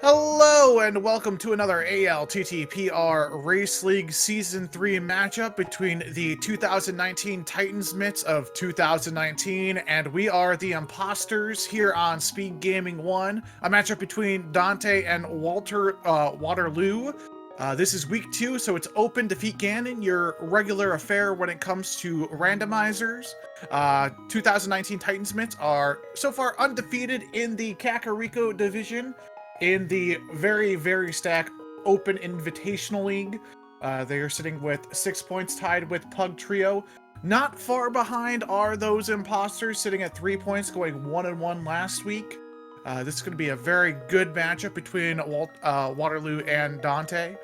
Hello and welcome to another ALTTPR Race League Season 3 matchup between the 2019 Titans mitts of 2019 and we are the Imposters here on SpeedGaming 1, a matchup between daaanty and waterleau. This is week 2, so it's open defeat Ganon, your regular affair when it comes to randomizers. 2019 Titans mitts are so far undefeated in the Kakariko division. In the very stacked Open Invitational League, they are sitting with 6 points, tied with Pug Trio. Not far behind are those Imposters, sitting at 3 points, going 1-1 last week. This is going to be a very good matchup between waterleau and daaanty.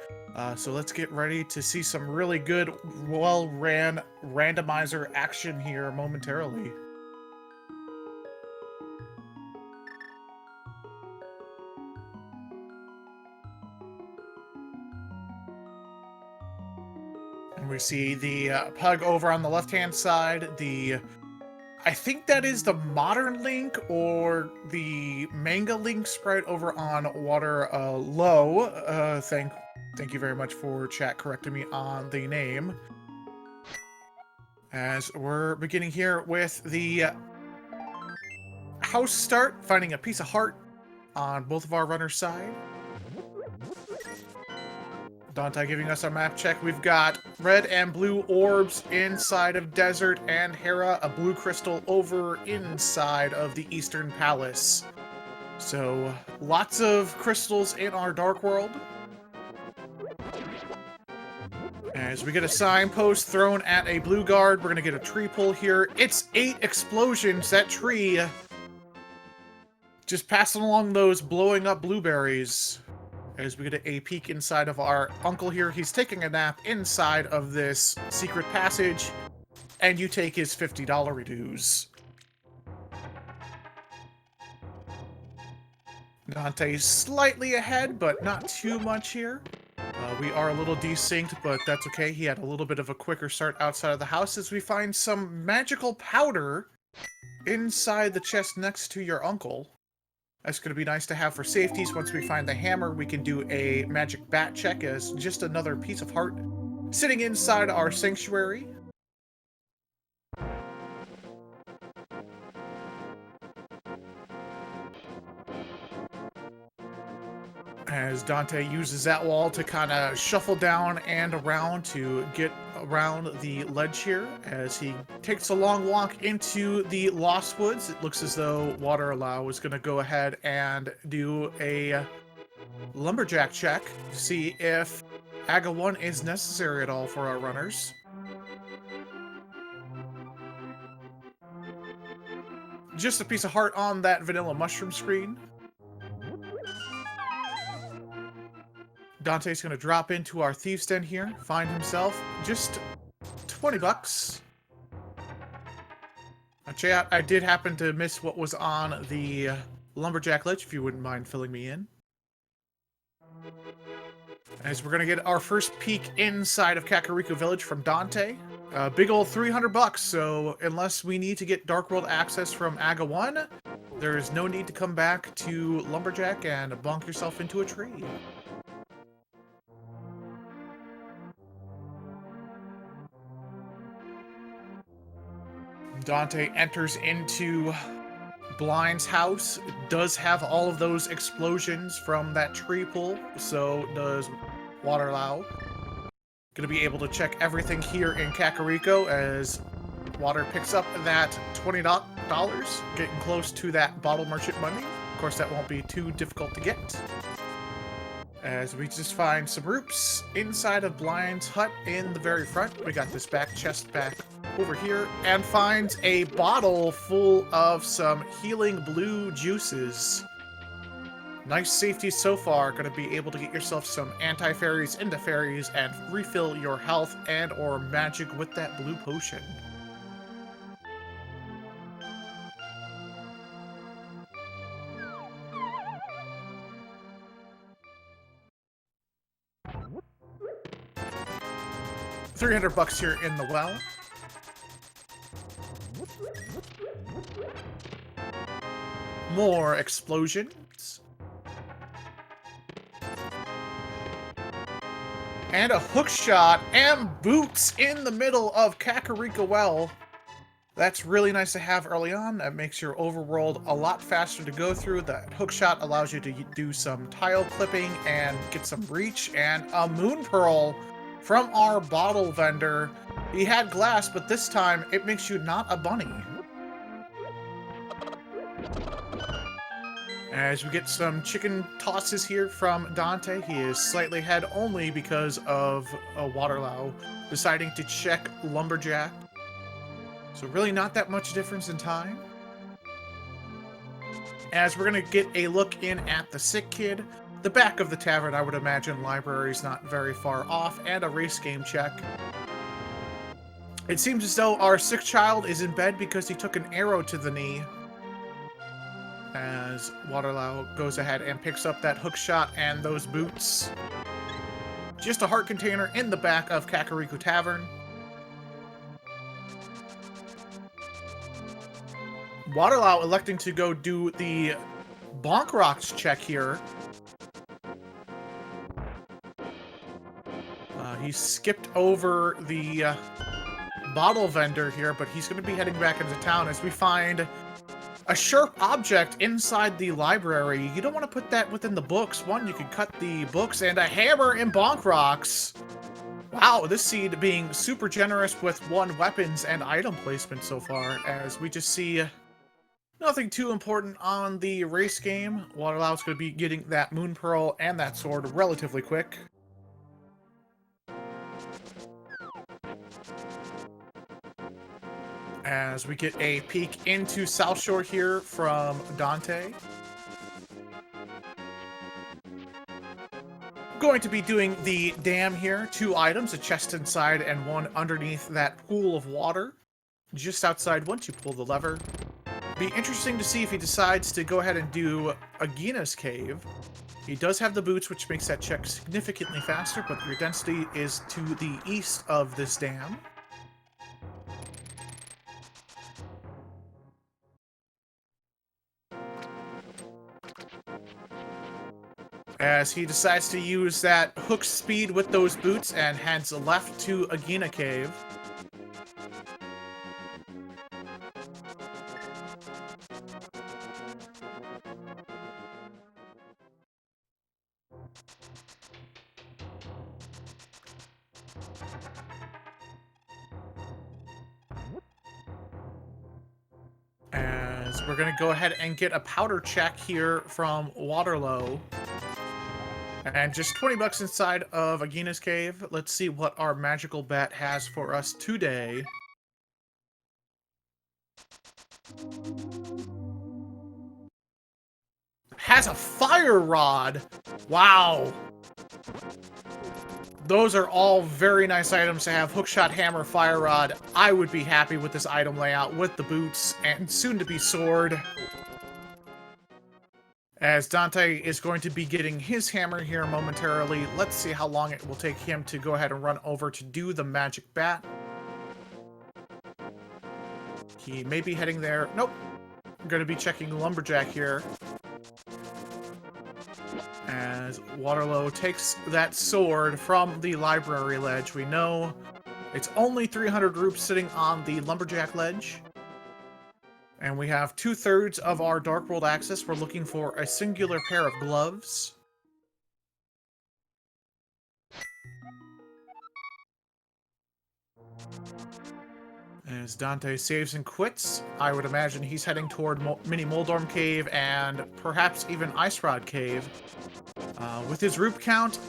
So let's get ready to see some really good, well-ran randomizer action here momentarily. And we see the Pug over on the left-hand side. I think that is the Modern Link or the Manga Link sprite over on waterleau. Thank you very much for chat correcting me on the name. As we're beginning here with the house start, finding a piece of heart on both of our runners' side. daaanty giving us our map check. We've got red and blue orbs inside of Desert and Hera, a blue crystal over inside of the Eastern Palace. So, lots of crystals in our Dark World. As we get a signpost thrown at a blue guard, we're going to get a tree pull here. It's 8 explosions. That tree just passing along those blowing up blueberries. As we get a peek inside of our uncle here, he's taking a nap inside of this secret passage, and you take his $50 dues. daaanty's slightly ahead, but not too much here. We are a little desynced, but that's okay. He had a little bit of a quicker start outside of the house as we find some magical powder inside the chest next to your uncle. That's going to be nice to have for safeties. Once we find the hammer, we can do a magic bat check as just another piece of heart sitting inside our sanctuary. As daaanty uses that wall to kind of shuffle down and around to get around the ledge here, as he takes a long walk into the Lost Woods. It looks as though waterleau is going to go ahead and do a lumberjack check to see if AGA 1 is necessary at all for our runners. Just a piece of heart on that vanilla mushroom screen. daaanty's going to drop into our Thieves' Den here, find himself just 20 bucks. Chat, I did happen to miss what was on the lumberjack ledge, if you wouldn't mind filling me in. As we're going to get our first peek inside of Kakariko Village from daaanty. Big old 300 bucks, so unless we need to get Dark World access from AGA 1, there is no need to come back to lumberjack and bonk yourself into a tree. daaanty enters into Blind's house. It does have all of those explosions from that tree pull, so does waterleau. Gonna be able to check everything here in Kakariko as Water picks up that $20, getting close to that bottle merchant money. Of course, that won't be too difficult to get. As we just find some roots inside of Blind's hut in the very front. We got this back chest back over here and finds a bottle full of some healing blue juices. Nice safety so far. Going to be able to get yourself some anti-fairies into fairies and refill your health and or magic with that blue potion. $300 here in the well. More explosions. And a hook shot and boots in the middle of Kakariko Well. That's really nice to have early on. That makes your overworld a lot faster to go through. That hook shot allows you to do some tile clipping and get some reach. And a moon pearl from our bottle vendor. He had glass, but this time it makes you not a bunny. As we get some chicken tosses here from Dante, he is slightly ahead only because of a waterleau deciding to check Lumberjack. So really not that much difference in time. As we're going to get a look in at the sick kid, the back of the tavern, I would imagine library's not very far off, and a race game check. It seems as though our sick child is in bed because he took an arrow to the knee. As Waterleau goes ahead and picks up that hook shot and those boots. Just a heart container in the back of Kakariko Tavern. Waterleau electing to go do the Bonk Rocks check here. He skipped over the bottle vendor here, but he's going to be heading back into town as we find a sharp object inside the library. You don't want to put that within the books. One, you could cut the books, and a hammer in Bonk Rocks. Wow, this seed being super generous with one weapons and item placement so far, as we just see nothing too important on the race game. Waterlow's going to be getting that Moon Pearl and that sword relatively quick. As we get a peek into South Shore here from Dante. Going to be doing the dam here. 2 items, a chest inside and one underneath that pool of water. Just outside once you pull the lever. Be interesting to see if he decides to go ahead and do Agina's Cave. He does have the boots, which makes that check significantly faster, but your density is to the east of this dam. As he decides to use that hook speed with those boots and heads left to Agina Cave. As we're going to go ahead and get a powder check here from Waterleau. And just 20 bucks inside of Agina's Cave. Let's see what our magical bat has for us today. Has a fire rod. Wow. Those are all very nice items to have. Hookshot, hammer, fire rod. I would be happy with this item layout with the boots and soon to be sword. As Dante is going to be getting his hammer here momentarily. Let's see how long it will take him to go ahead and run over to do the magic bat. He may be heading there. Nope. I'm going to be checking Lumberjack here. As Waterleau takes that sword from the library ledge. We know it's only 300 rupees sitting on the Lumberjack ledge. And we have 2/3 of our Dark World access. We're looking for a singular pair of gloves. As Dante saves and quits, I would imagine he's heading toward Mini Moldorm Cave and perhaps even Ice Rod Cave. With his root count,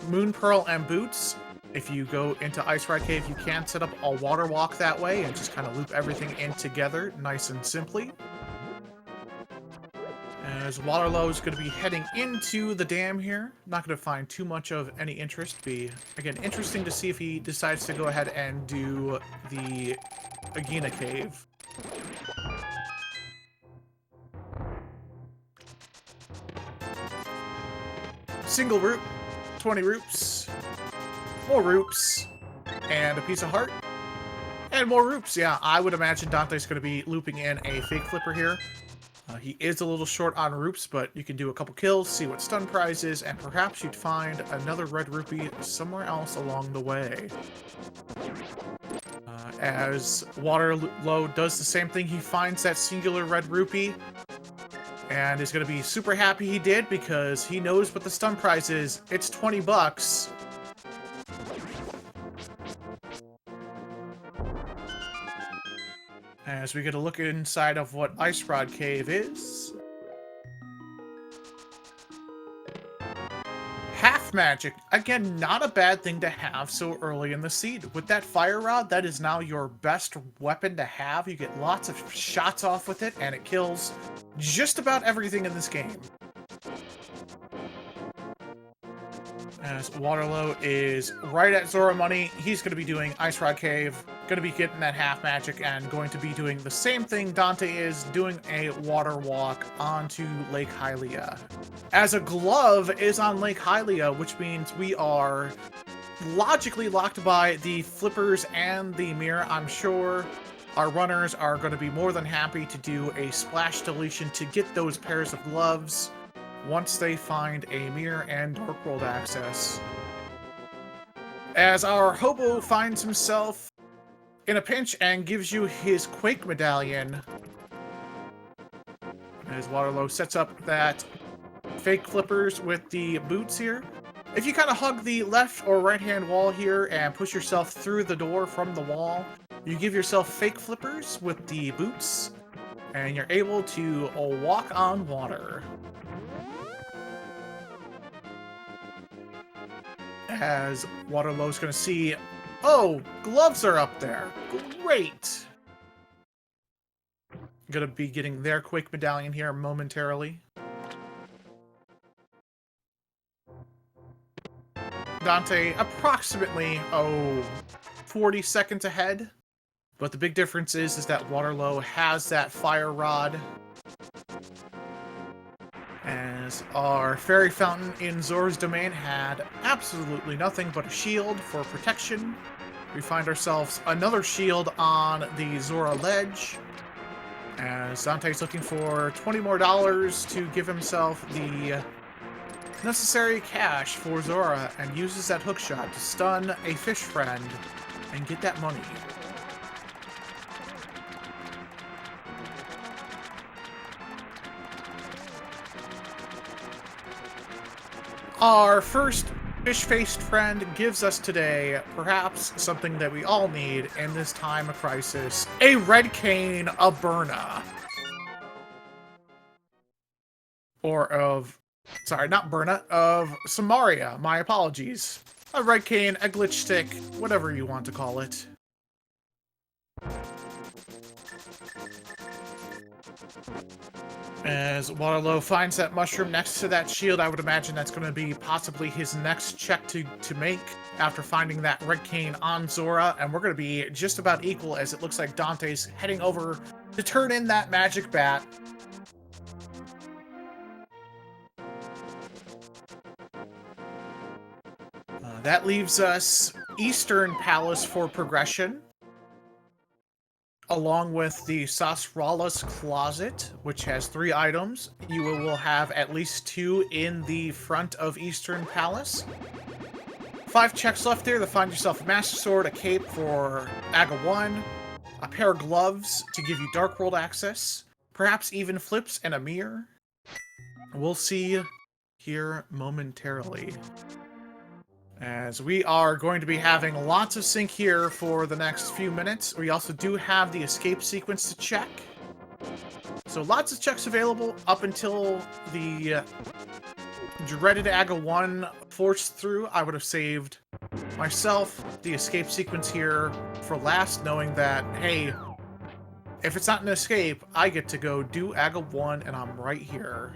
Moon Pearl, and boots, if you go into Ice Rod Cave, you can set up a water walk that way and just kind of loop everything in together, nice and simply. As Waterleau is going to be heading into the dam here. Not going to find too much of any interest. Be, again, interesting to see if he decides to go ahead and do the Agina Cave. Single root, 20 roops. More roops, and a piece of heart, and more roops. Yeah, I would imagine Dante's going to be looping in a fake flipper here. He is a little short on roops, but you can do a couple kills, see what stun prize is, and perhaps you'd find another red rupee somewhere else along the way. As Waterlow does the same thing, he finds that singular red rupee, and is going to be super happy he did because he knows what the stun prize is. It's 20 bucks. As we get a look inside of what Ice Rod Cave is. Half magic. Again, not a bad thing to have so early in the seed. With that fire rod, that is now your best weapon to have. You get lots of shots off with it, and it kills just about everything in this game. As Waterleau is right at Zora money, he's going to be doing Ice Rod Cave, going to be getting that half magic, and going to be doing the same thing Dante is, doing a water walk onto Lake Hylia. As a glove is on Lake Hylia, which means we are logically locked by the flippers and the mirror. I'm sure our runners are going to be more than happy to do a splash deletion to get those pairs of gloves once they find a mirror and Dark World access. As our hobo finds himself in a pinch and gives you his Quake medallion. As Waterleau sets up that fake flippers with the boots here. If you kind of hug the left or right hand wall here and push yourself through the door from the wall, you give yourself fake flippers with the boots, and you're able to walk on water. As Waterlow's going to see, oh, gloves are up there. Great. Going to be getting their Quake medallion here momentarily. Dante approximately, 40 seconds ahead. But the big difference is that Waterleau has that fire rod. As our fairy fountain in Zora's domain had absolutely nothing but a shield for protection. We find ourselves another shield on the Zora ledge. As Dante's looking for $20 more to give himself the necessary cash for Zora, and uses that hookshot to stun a fish friend and get that money. Our first fish-faced friend gives us today perhaps something that we all need in this time of crisis: a red cane of Burna. Or of... Sorry, not Burna, of Samaria. My apologies. A red cane, a glitch stick, whatever you want to call it. As Waterleau finds that mushroom next to that shield, I would imagine that's going to be possibly his next check to make after finding that red cane on Zora, and we're going to be just about equal, as it looks like Dante's heading over to turn in that magic bat. That leaves us Eastern Palace for progression, along with the Sasrala's Closet, which has 3 items. You will have at least 2 in the front of Eastern Palace. 5 checks left there to find yourself a Master Sword, a cape for Aga 1, a pair of gloves to give you Dark World access, perhaps even flips and a mirror. We'll see here momentarily, as we are going to be having lots of sync here for the next few minutes. We also do have the escape sequence to check. So lots of checks available up until the dreaded Aga 1 forced through. I would have saved myself the escape sequence here for last, knowing that, hey, if it's not an escape, I get to go do Aga 1, and I'm right here.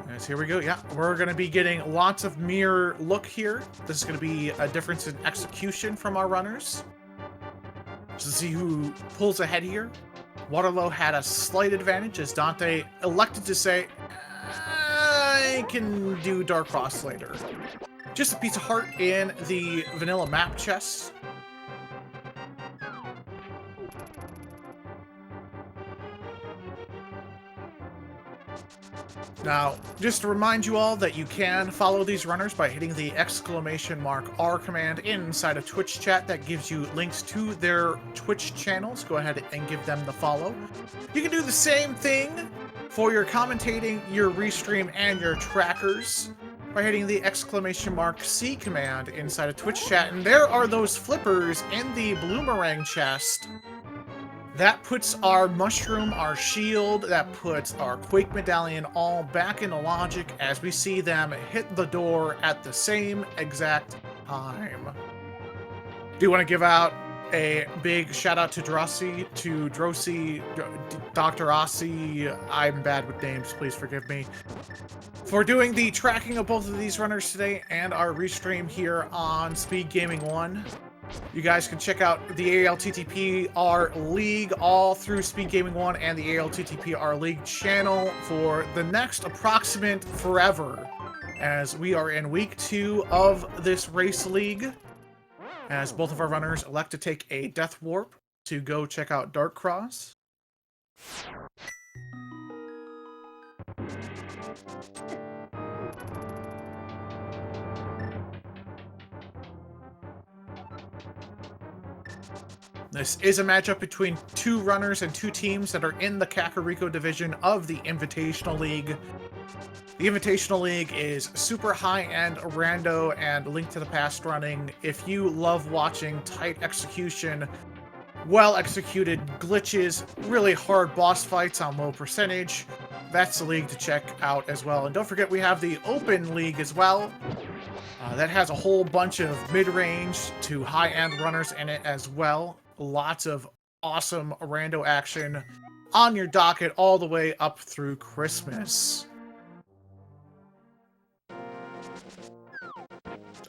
Yes, here we go. Yeah, we're going to be getting lots of mirror look here. This is going to be a difference in execution from our runners. Just to see who pulls ahead here. Waterleau had a slight advantage, as Dante elected to say, I can do Dark Cross later. Just a piece of heart in the vanilla map chest. Now, just to remind you all that you can follow these runners by hitting the !R command inside of Twitch chat. That gives you links to their Twitch channels. Go ahead and give them the follow. You can do the same thing for your commentating, your restream, and your trackers by hitting the !C command inside of Twitch chat. And there are those flippers in the bloomerang chest. That puts our mushroom, our shield, that puts our Quake medallion all back into logic as we see them hit the door at the same exact time. Do you want to give out a big shout out to Dr. Ossie, I'm bad with names, please forgive me, for doing the tracking of both of these runners today and our restream here on SpeedGaming 1. You guys can check out the ALTTPR League all through SpeedGaming 1 and the ALTTPR League channel for the next approximate forever, as we are in week 2 of this race league, as both of our runners elect to take a death warp to go check out Dark Cross. This is a matchup between two runners and two teams that are in the Kakariko division of the Invitational League. The Invitational League is super high-end rando and Link to the Past running. If you love watching tight execution, well-executed glitches, really hard boss fights on low percentage, that's the league to check out as well. And don't forget, we have the Open League as well. That has a whole bunch of mid-range to high-end runners in it as well. Lots of awesome rando action on your docket all the way up through Christmas.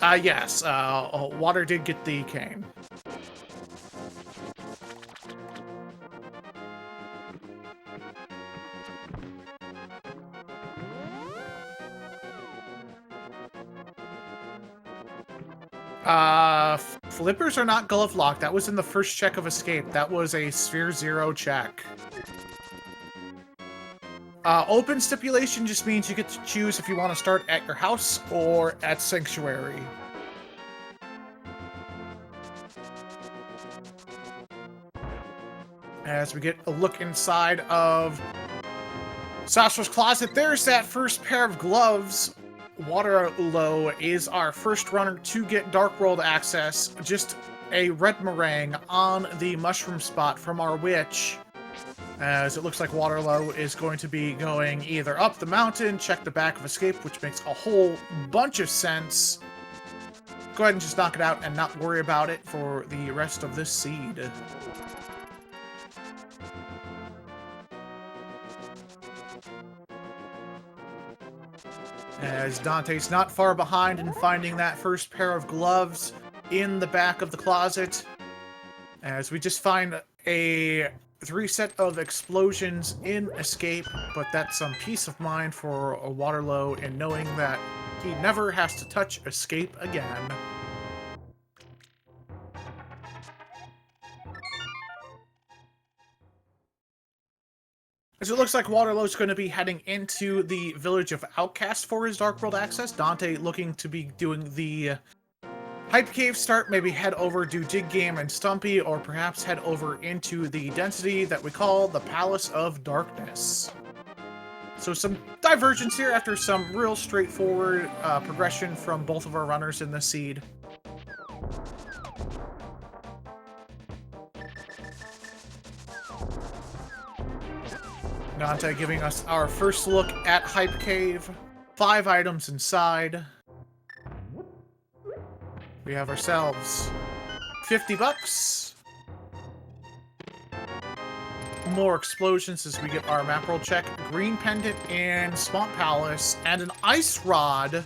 Yes, Water did get the cane. Flippers are not glove locked. That was in the first check of escape. That was a Sphere 0 check. Open stipulation just means you get to choose if you want to start at your house or at Sanctuary. As we get a look inside of Sasha's closet, there's that first pair of gloves. Waterleau is our first runner to get Dark World access. Just a red meringue on the mushroom spot from our witch. As it looks like Waterleau is going to be going either up the mountain, check the back of escape, which makes a whole bunch of sense. Go ahead and just knock it out and not worry about it for the rest of this seed. As Dante's not far behind in finding that first pair of gloves in the back of the closet. As we just find a 3 set of explosions in escape, but that's some peace of mind for a Waterleau in knowing that he never has to touch escape again. As it looks like Waterleau's going to be heading into the village of Outcast for his Dark World access. Dante looking to be doing the Hype Cave start, maybe head over, do Dig Game and Stumpy, or perhaps head over into the density that we call the Palace of Darkness. So some divergence here after some real straightforward progression from both of our runners in the seed. Dante giving us our first look at Hype Cave. 5 items inside. We have ourselves 50 bucks. More explosions as we get our map roll check. Green pendant in Swamp Palace. And an ice rod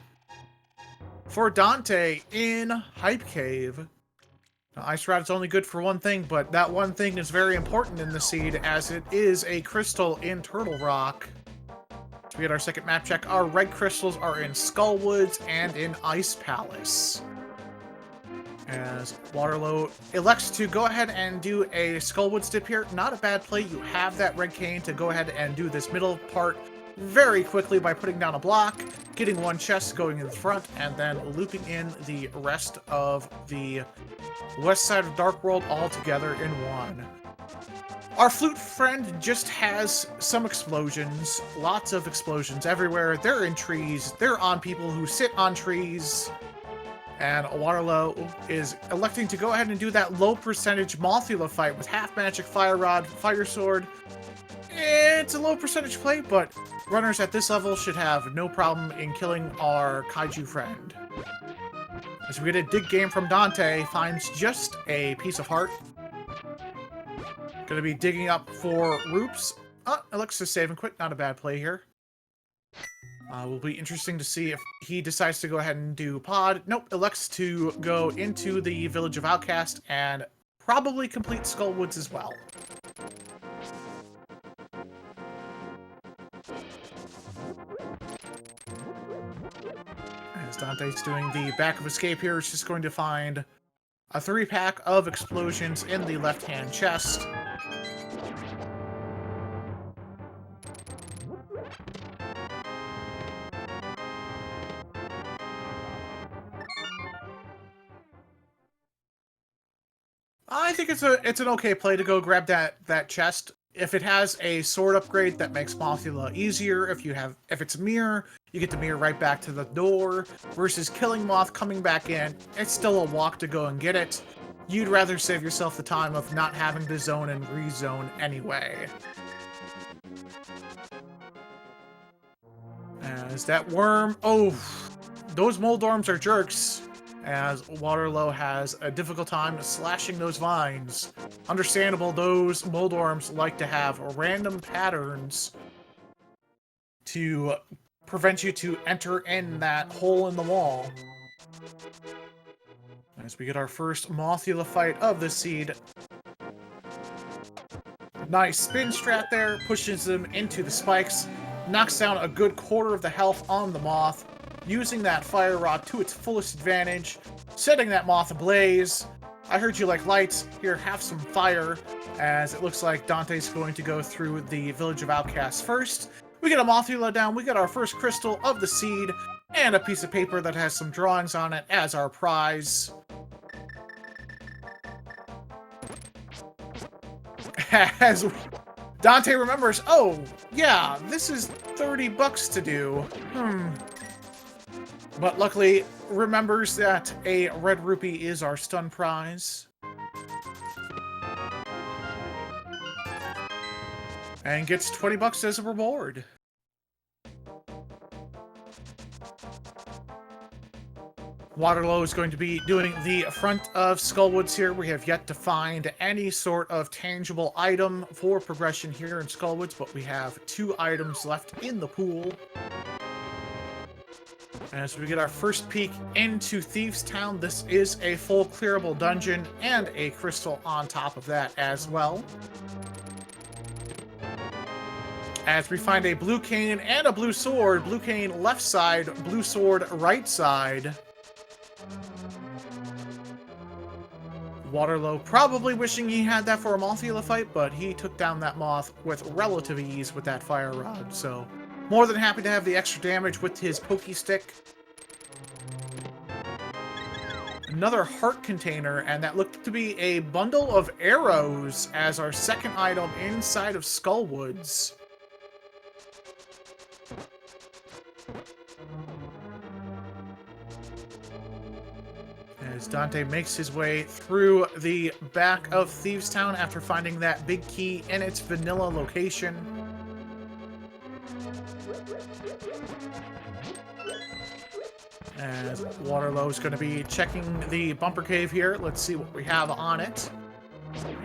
for Dante in Hype Cave. Now, ice rod is only good for one thing, but that one thing is very important in the seed as it is a crystal in Turtle Rock. So we get our second map check. Our red crystals are in Skullwoods and in Ice Palace. As Waterleau elects to go ahead and do a Skullwoods dip here. Not a bad play. You have that red cane to go ahead and do this middle part very quickly by putting down a block, getting one chest going in the front, and then looping in the rest of the west side of Dark World all together in one. Our flute friend just has some explosions, lots of explosions everywhere. They're in trees, they're on people who sit on trees, and Waterleau is electing to go ahead and do that low percentage Mothula fight with half magic, fire rod, fire sword. It's a low percentage play, but runners at this level should have no problem in killing our kaiju friend. As we get a dig game from Dante, finds just a piece of heart. Gonna be digging up for Roops. Oh, Elixir save and quit. Not a bad play here. Will be interesting to see if he decides to go ahead and do pod. Nope, elects to go into the Village of Outcast and probably complete Skullwoods as well. As Dante's doing the back of escape here, it's just going to find a 3-pack of explosions in the left-hand chest. I think it's an okay play to go grab that chest. If it has a sword upgrade that makes Mothula easier, if it's mirror, you get to mirror right back to the door, versus killing Moth coming back in, it's still a walk to go and get it. You'd rather save yourself the time of not having to zone and rezone anyway. As that worm, oh, those Moldorms are jerks. As Waterleau has a difficult time slashing those vines. Understandable, those Moldorms like to have random patterns to prevent you to enter in that hole in the wall. As we get our first Mothula fight of the seed. Nice spin strat there, pushes them into the spikes, knocks down a good quarter of the health on the Moth, using that fire rod to its fullest advantage, setting that Moth ablaze. I heard you like lights, here, have some fire, as it looks like Dante's going to go through the Village of Outcasts first. We get a Mothula down, we get our first crystal of the seed, and a piece of paper that has some drawings on it as our prize. As Dante remembers, oh, yeah, this is $30 to do. But luckily, remembers that a red rupee is our stun prize. And gets $20 as a reward. Waterleau is going to be doing the front of Skullwoods here. We have yet to find any sort of tangible item for progression here in Skullwoods, but we have 2 items left in the pool. As we get our first peek into Thieves Town, this is a full clearable dungeon and a crystal on top of that as well. As we find a blue cane and a blue sword. Blue cane left side, blue sword right side. Waterleau probably wishing he had that for a Mothula fight, but he took down that Moth with relative ease with that fire rod, so more than happy to have the extra damage with his pokey stick. Another heart container, and that looked to be a bundle of arrows as our second item inside of Skullwoods. As Dante makes his way through the back of Thieves Town after finding that big key in its vanilla location. As Waterleau is going to be checking the bumper cave here. Let's see what we have on it.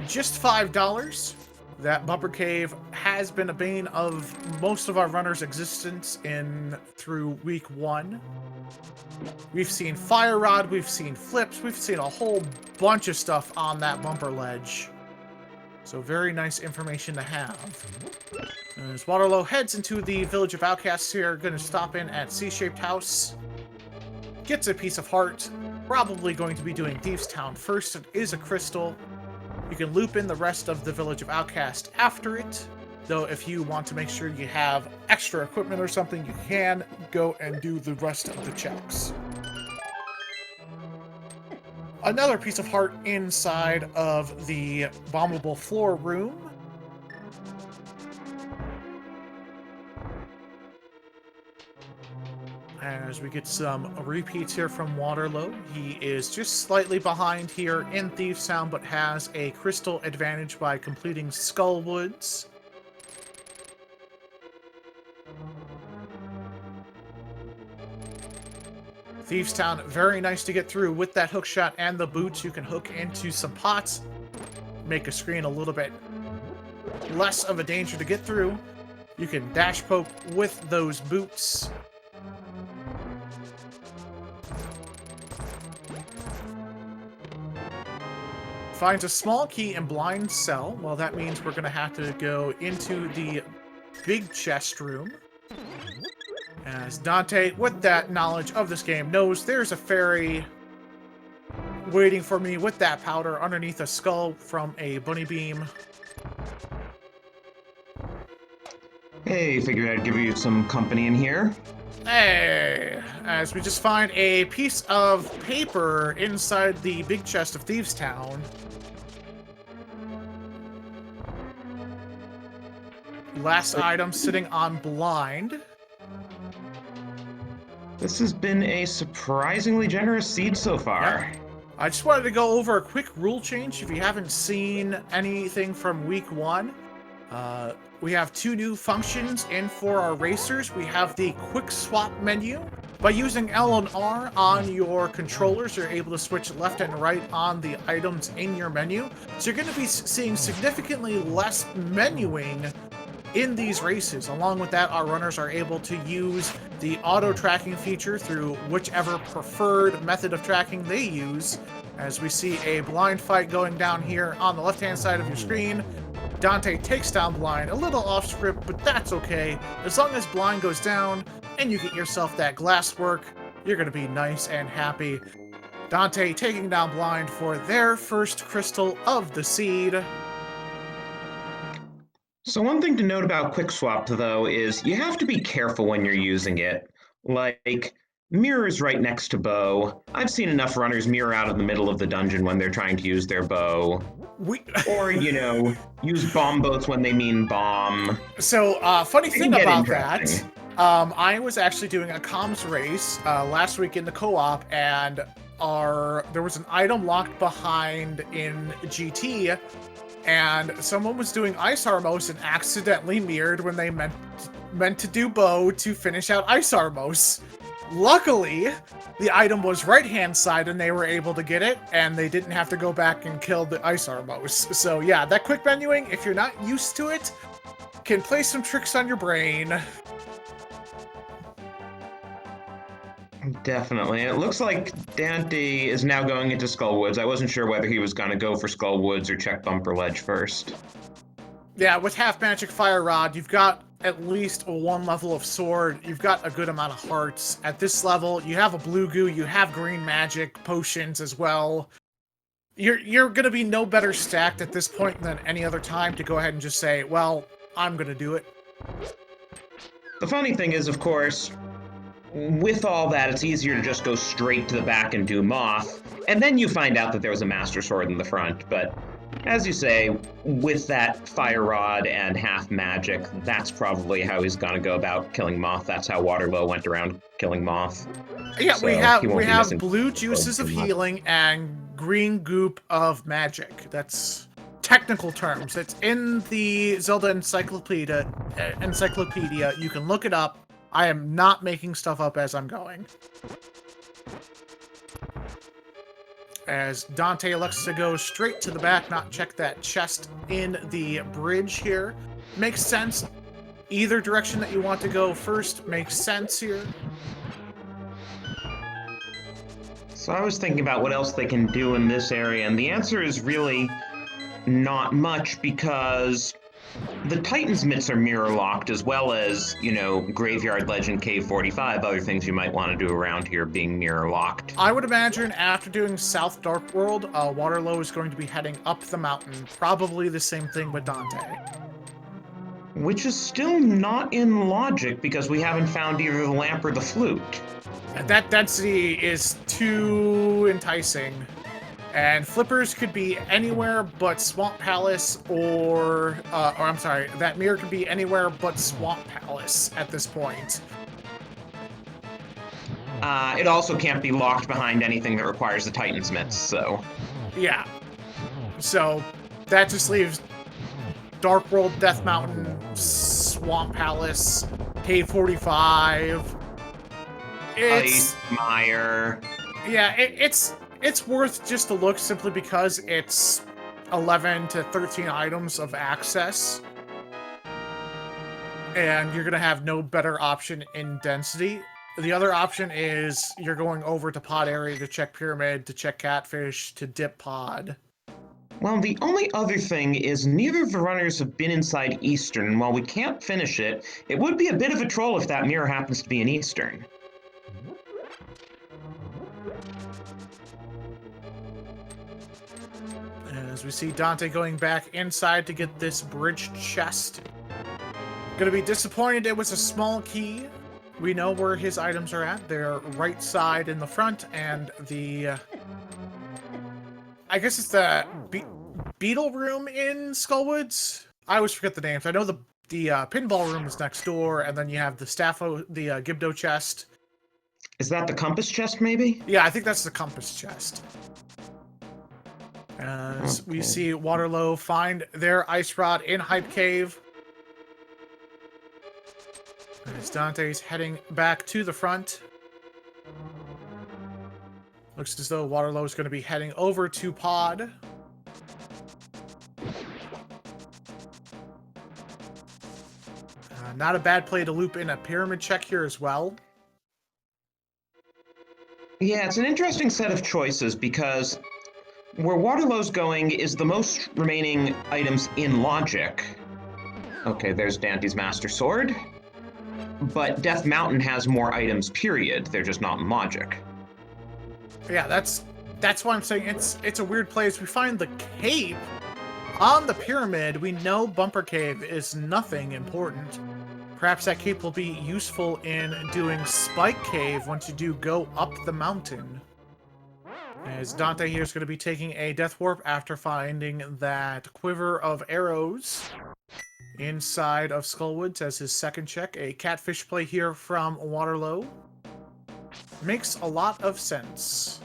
Just $5. That bumper cave has been a bane of most of our runners' existence through week 1. We've seen fire rod, we've seen flips, we've seen a whole bunch of stuff on that bumper ledge. So very nice information to have. As Waterleau heads into the Village of Outcasts here, going to stop in at C-shaped house. Gets a piece of heart. Probably going to be doing Thieves Town first. It is a crystal. You can loop in the rest of the Village of Outcast after it. though if you want to make sure you have extra equipment or something, you can go and do the rest of the checks. Another piece of heart inside of the bombable floor room. As we get some repeats here from Waterleau. He is just slightly behind here in Thieves Town, but has a crystal advantage by completing Skullwoods. Thieves Town, very nice to get through with that hookshot and the boots. You can hook into some pots, make a screen a little bit less of a danger to get through. You can dash poke with those boots. Finds a small key in blind cell. Well, that means we're going to have to go into the big chest room. As Dante, with that knowledge of this game, knows there's a fairy waiting for me with that powder underneath a skull from a bunny beam. Hey, figured I'd give you some company in here. Hey! As we just find a piece of paper inside the big chest of Thieves Town. Last item sitting on blind. This has been a surprisingly generous seed so far. Yeah. I just wanted to go over a quick rule change. If you haven't seen anything from week 1, we have 2 new functions in for our racers. We have the quick swap menu. By using L and R on your controllers, you're able to switch left and right on the items in your menu. So you're going to be seeing significantly less menuing in these races. Along with that, our runners are able to use the auto tracking feature through whichever preferred method of tracking they use. As we see a blind fight going down here on the left-hand side of your screen. Dante takes down blind, a little off script, but that's okay. As long as blind goes down and you get yourself that glass work, you're going to be nice and happy. Dante taking down blind for their first crystal of the seed. So one thing to note about quick swap, though, is you have to be careful when you're using it. Like, mirrors right next to bow. I've seen enough runners mirror out of the middle of the dungeon when they're trying to use their bow. Or, you know, use bomb boats when they mean bomb. So, funny thing about that, I was actually doing a comms race last week in the co-op, and there was an item locked behind in GT, and someone was doing Ice Armos and accidentally mirrored when they meant to do bow to finish out Ice Armos. Luckily, the item was right-hand side and they were able to get it, and they didn't have to go back and kill the Ice Armos. So yeah, that quick menuing, if you're not used to it, can play some tricks on your brain. Definitely. It looks like Dante is now going into Skullwoods. I wasn't sure whether he was going to go for Skullwoods or check Bumper Ledge first. Yeah, with half magic fire rod, you've got at least 1 level of sword. You've got a good amount of hearts. At this level, you have a blue goo, you have green magic potions as well. You're going to be no better stacked at this point than any other time to go ahead and just say, well, I'm going to do it. The funny thing is, of course, with all that, it's easier to just go straight to the back and do Moth, and then you find out that there was a Master Sword in the front. But as you say, with that Fire Rod and half magic, that's probably how he's going to go about killing Moth. That's how Waterleau went around killing Moth. Yeah, so we have blue juices of healing and green goop of magic. That's technical terms. It's in the Zelda Encyclopedia. You can look it up. I am not making stuff up as I'm going. As Dante elects to go straight to the back, not check that chest in the bridge here. Makes sense. Either direction that you want to go first makes sense here. So I was thinking about what else they can do in this area, and the answer is really not much, because the Titan's Mitts are mirror locked, as well as, you know, Graveyard Legend, Cave 45, other things you might want to do around here being mirror locked. I would imagine after doing South Dark World, Waterleau is going to be heading up the mountain. Probably the same thing with Dante. Which is still not in logic because we haven't found either the lamp or the flute. That density is too enticing. And flippers could be anywhere but Swamp Palace or I'm sorry, that mirror could be anywhere but Swamp Palace at this point. It also can't be locked behind anything that requires the Titan's mitts, so... Yeah. So, that just leaves Dark World, Death Mountain, Swamp Palace, K45. Ice Mire. Yeah, it's worth just a look simply because it's 11 to 13 items of access. And you're going to have no better option in density. The other option is you're going over to pod area to check pyramid, to check catfish, to dip pod. Well, the only other thing is neither of the runners have been inside Eastern, and while we can't finish it, it would be a bit of a troll if that mirror happens to be in Eastern. As we see Dante going back inside to get this bridge chest. Gonna be disappointed it was a small key. We know where his items are at. They're right side in the front, and the... I guess it's the Beetle room in Skullwoods? I always forget the names. I know the pinball room is next door, and then you have the Gibdo chest. Is that the compass chest, maybe? Yeah, I think that's the compass chest. As we see Waterleau find their ice rod in Hype Cave. As Dante's heading back to the front. Looks as though Waterleau is going to be heading over to pod. Not a bad play to loop in a pyramid check here as well. Yeah, it's an interesting set of choices because where Waterleau's going is the most remaining items in logic. Okay, there's Dante's Master Sword. But Death Mountain has more items, period. They're just not in logic. Yeah, that's why I'm saying it's a weird place. We find the cape on the pyramid. We know Bumper Cave is nothing important. Perhaps that cape will be useful in doing Spike Cave once you do go up the mountain. As Dante here is going to be taking a Death Warp after finding that Quiver of Arrows inside of Skullwoods as his second check. A catfish play here from Waterleau. Makes a lot of sense.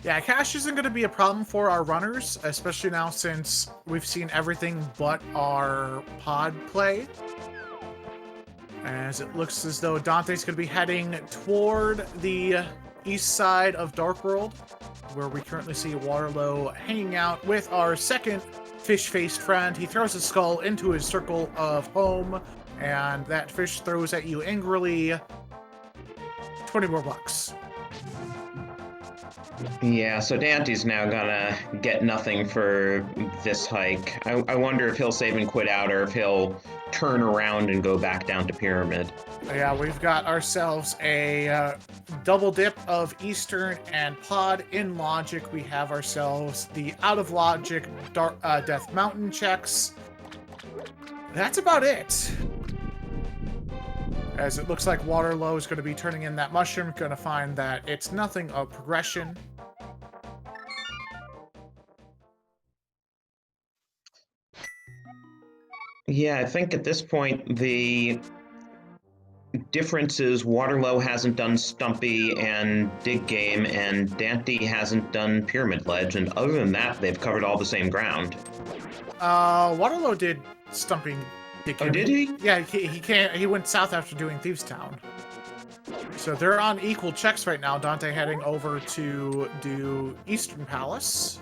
Yeah, cash isn't going to be a problem for our runners, especially now since we've seen everything but our pod play. As it looks as though Dante's going to be heading toward the east side of Dark World, where we currently see Waterleau hanging out with our second fish-faced friend. He throws his skull into his circle of home, and that fish throws at you angrily. 20 more bucks. Yeah, so Dante's now gonna get nothing for this hike. I wonder if he'll save and quit out or if he'll turn around and go back down to Pyramid. Yeah, we've got ourselves a double dip of Eastern and Pod in Logic. We have ourselves the out of Logic Death Mountain checks. That's about it. As it looks like Waterleau is going to be turning in that mushroom, going to find that it's nothing of progression. Yeah, I think at this point the difference is Waterleau hasn't done Stumpy and Dig Game, and Dante hasn't done Pyramid Ledge, and other than that, they've covered all the same ground. Waterleau did Stumping. Oh, did he? Yeah, he went south after doing Thieves Town. So they're on equal checks right now. Dante heading over to do Eastern Palace.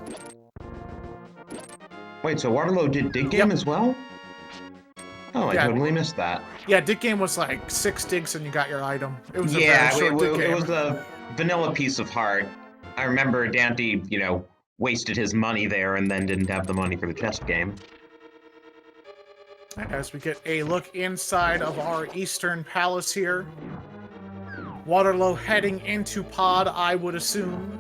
Wait, so Waterleau did Dig Game as well? Oh, I Yeah. totally missed that. Yeah, Dig Game was like 6 digs and you got your item. It was a Yeah, very short dig game. it was a vanilla piece of heart. I remember Dante, wasted his money there and then didn't have the money for the chest game. As we get a look inside of our Eastern Palace here. Waterleau heading into Pod, I would assume.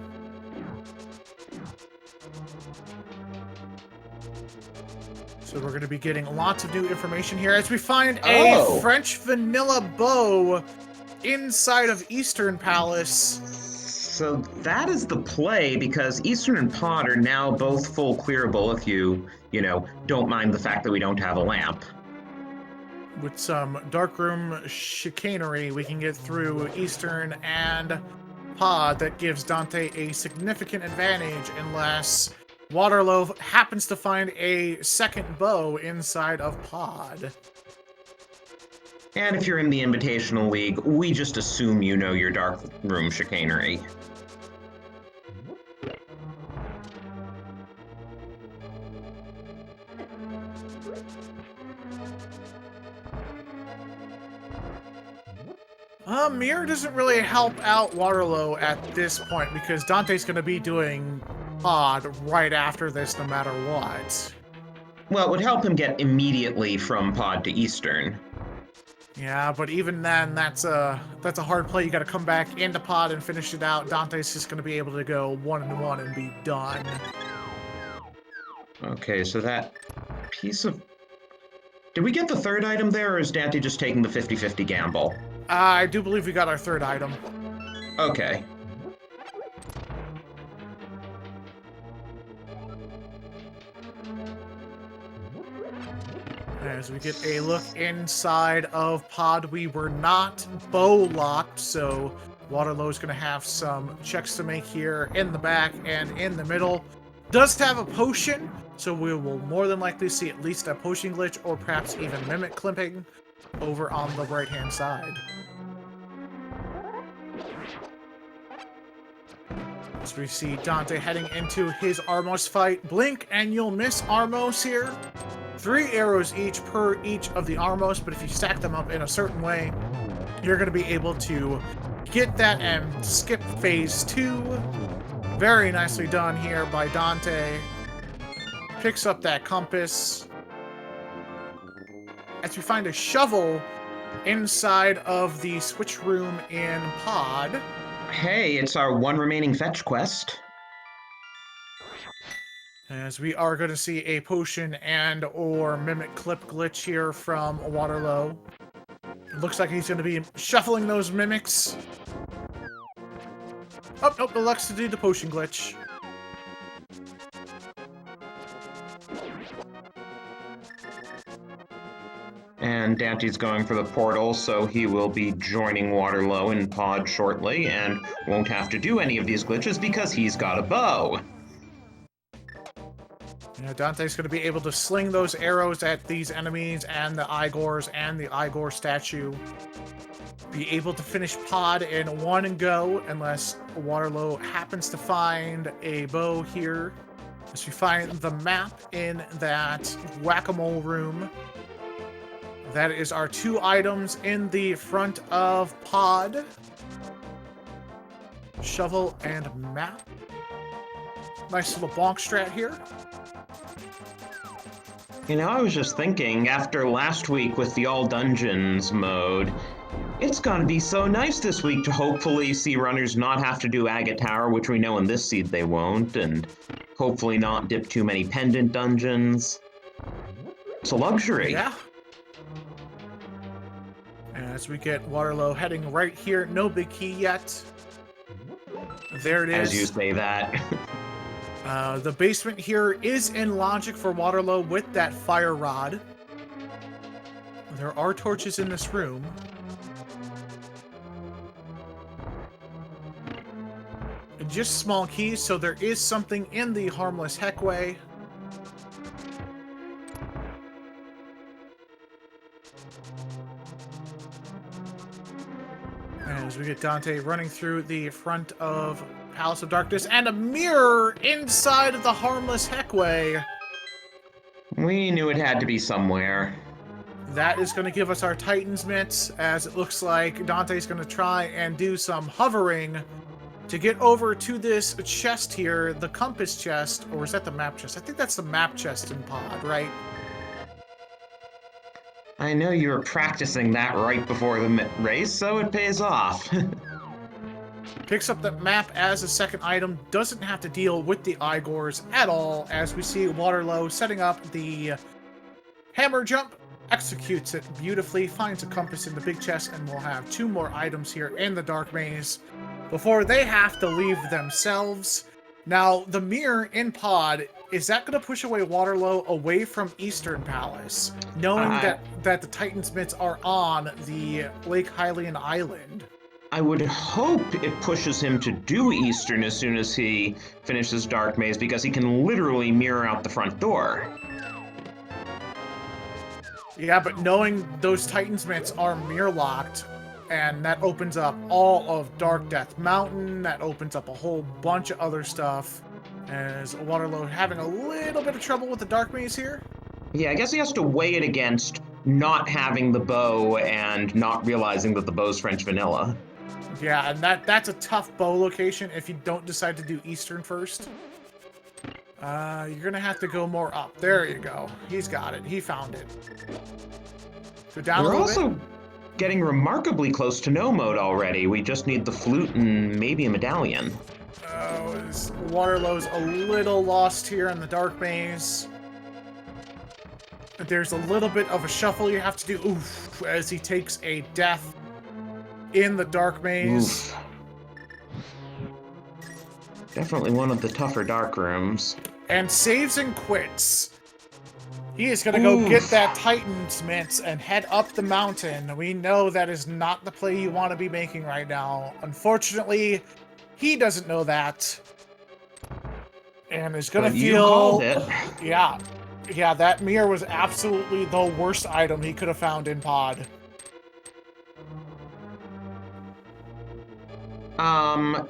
So we're going to be getting lots of new information here as we find a French vanilla bow inside of Eastern Palace. So that is the play, because Eastern and Pod are now both full clearable if you don't mind the fact that we don't have a lamp. With some darkroom chicanery, we can get through Eastern and Pod. That gives Dante a significant advantage unless Waterleau happens to find a second bow inside of Pod. And if you're in the Invitational League, we just assume you know your darkroom chicanery. Mirror doesn't really help out Waterleau at this point because Dante's going to be doing Pod right after this no matter what. Well, it would help him get immediately from Pod to Eastern. Yeah, but even then, that's a hard play. You got to come back into Pod and finish it out. Dante's just going to be able to go 1-1 and be done. Okay, so that piece of... Did we get the third item there, or is Dante just taking the 50-50 gamble? I do believe we got our third item. Okay. As we get a look inside of Pod, we were not bow locked, so Waterleau is going to have some checks to make here in the back and in the middle. Does have a potion, so we will more than likely see at least a potion glitch or perhaps even mimic clipping over on the right-hand side. As we see Dante heading into his Armos fight. Blink and you'll miss Armos here. 3 arrows each per each of the Armos, but if you stack them up in a certain way, you're going to be able to get that and skip phase 2. Very nicely done here by Dante. Picks up that compass. As we find a shovel inside of the switch room in Pod. Hey, it's our one remaining fetch quest. As we are going to see a potion and or mimic clip glitch here from Waterleau. It looks like he's going to be shuffling those mimics. Oh, nope, elects to do the potion glitch. And Dante's going for the portal, so he will be joining Waterleau in Pod shortly, and won't have to do any of these glitches because he's got a bow. You know, Dante's going to be able to sling those arrows at these enemies and the Igors and the Igor statue. Be able to finish Pod in one go unless Waterleau happens to find a bow here. As we find the map in that whack-a-mole room. That is our 2 items in the front of Pod. Shovel and map. Nice little bonk strat here. You know, I was just thinking, after last week with the all dungeons mode, it's gonna be so nice this week to hopefully see runners not have to do Agate Tower, which we know in this seed they won't, and hopefully not dip too many pendant dungeons. It's a luxury. Yeah. As we get Waterleau heading right here, no big key yet. There it is. As you say that. The basement here is in logic for Waterleau with that fire rod. There are torches in this room. And just small keys, so there is something in the harmless heckway. As we get Dante running through the front of Palace of Darkness and a mirror inside of the harmless heckway. We knew it had to be somewhere. That is going to give us our Titan's mitts, as it looks like Dante's going to try and do some hovering to get over to this chest here, the compass chest, or is that the map chest? I think that's the map chest in Pod, right? I know you were practicing that right before the race, so it pays off. Picks up the map as a second item, doesn't have to deal with the Igors at all, as we see Waterleau setting up the Hammer jump, executes it beautifully, finds a compass in the big chest, and we'll have 2 more items here in the dark maze before they have to leave themselves. Now, the mirror in pod, is that going to push away Waterleau away from Eastern Palace, knowing that the Titan's mitts are on the Lake Hylian Island? I would hope it pushes him to do Eastern as soon as he finishes Dark Maze, because he can literally mirror out the front door. Yeah, but knowing those Titan's mitts are mirror locked, and that opens up all of Dark Death Mountain, that opens up a whole bunch of other stuff, as Waterleau having a little bit of trouble with the Dark Maze here. Yeah, I guess he has to weigh it against not having the bow and not realizing that the bow's French vanilla. Yeah, and that's a tough bow location if you don't decide to do Eastern first. You're gonna have to go more up. There you go. He's got it. He found it. Go down a little bit. We're also getting remarkably close to no mode already. We just need the flute and maybe a medallion. Oh, Waterleau's a little lost here in the dark maze. There's a little bit of a shuffle you have to do. Oof, as he takes a death in the dark maze. Oof. Definitely one of the tougher dark rooms. And saves and quits. He is going to go get that Titan's mitts and head up the mountain. We know that is not the play you want to be making right now. Unfortunately, he doesn't know that. And is going to feel... You called it. Yeah, that mirror was absolutely the worst item he could have found in pod.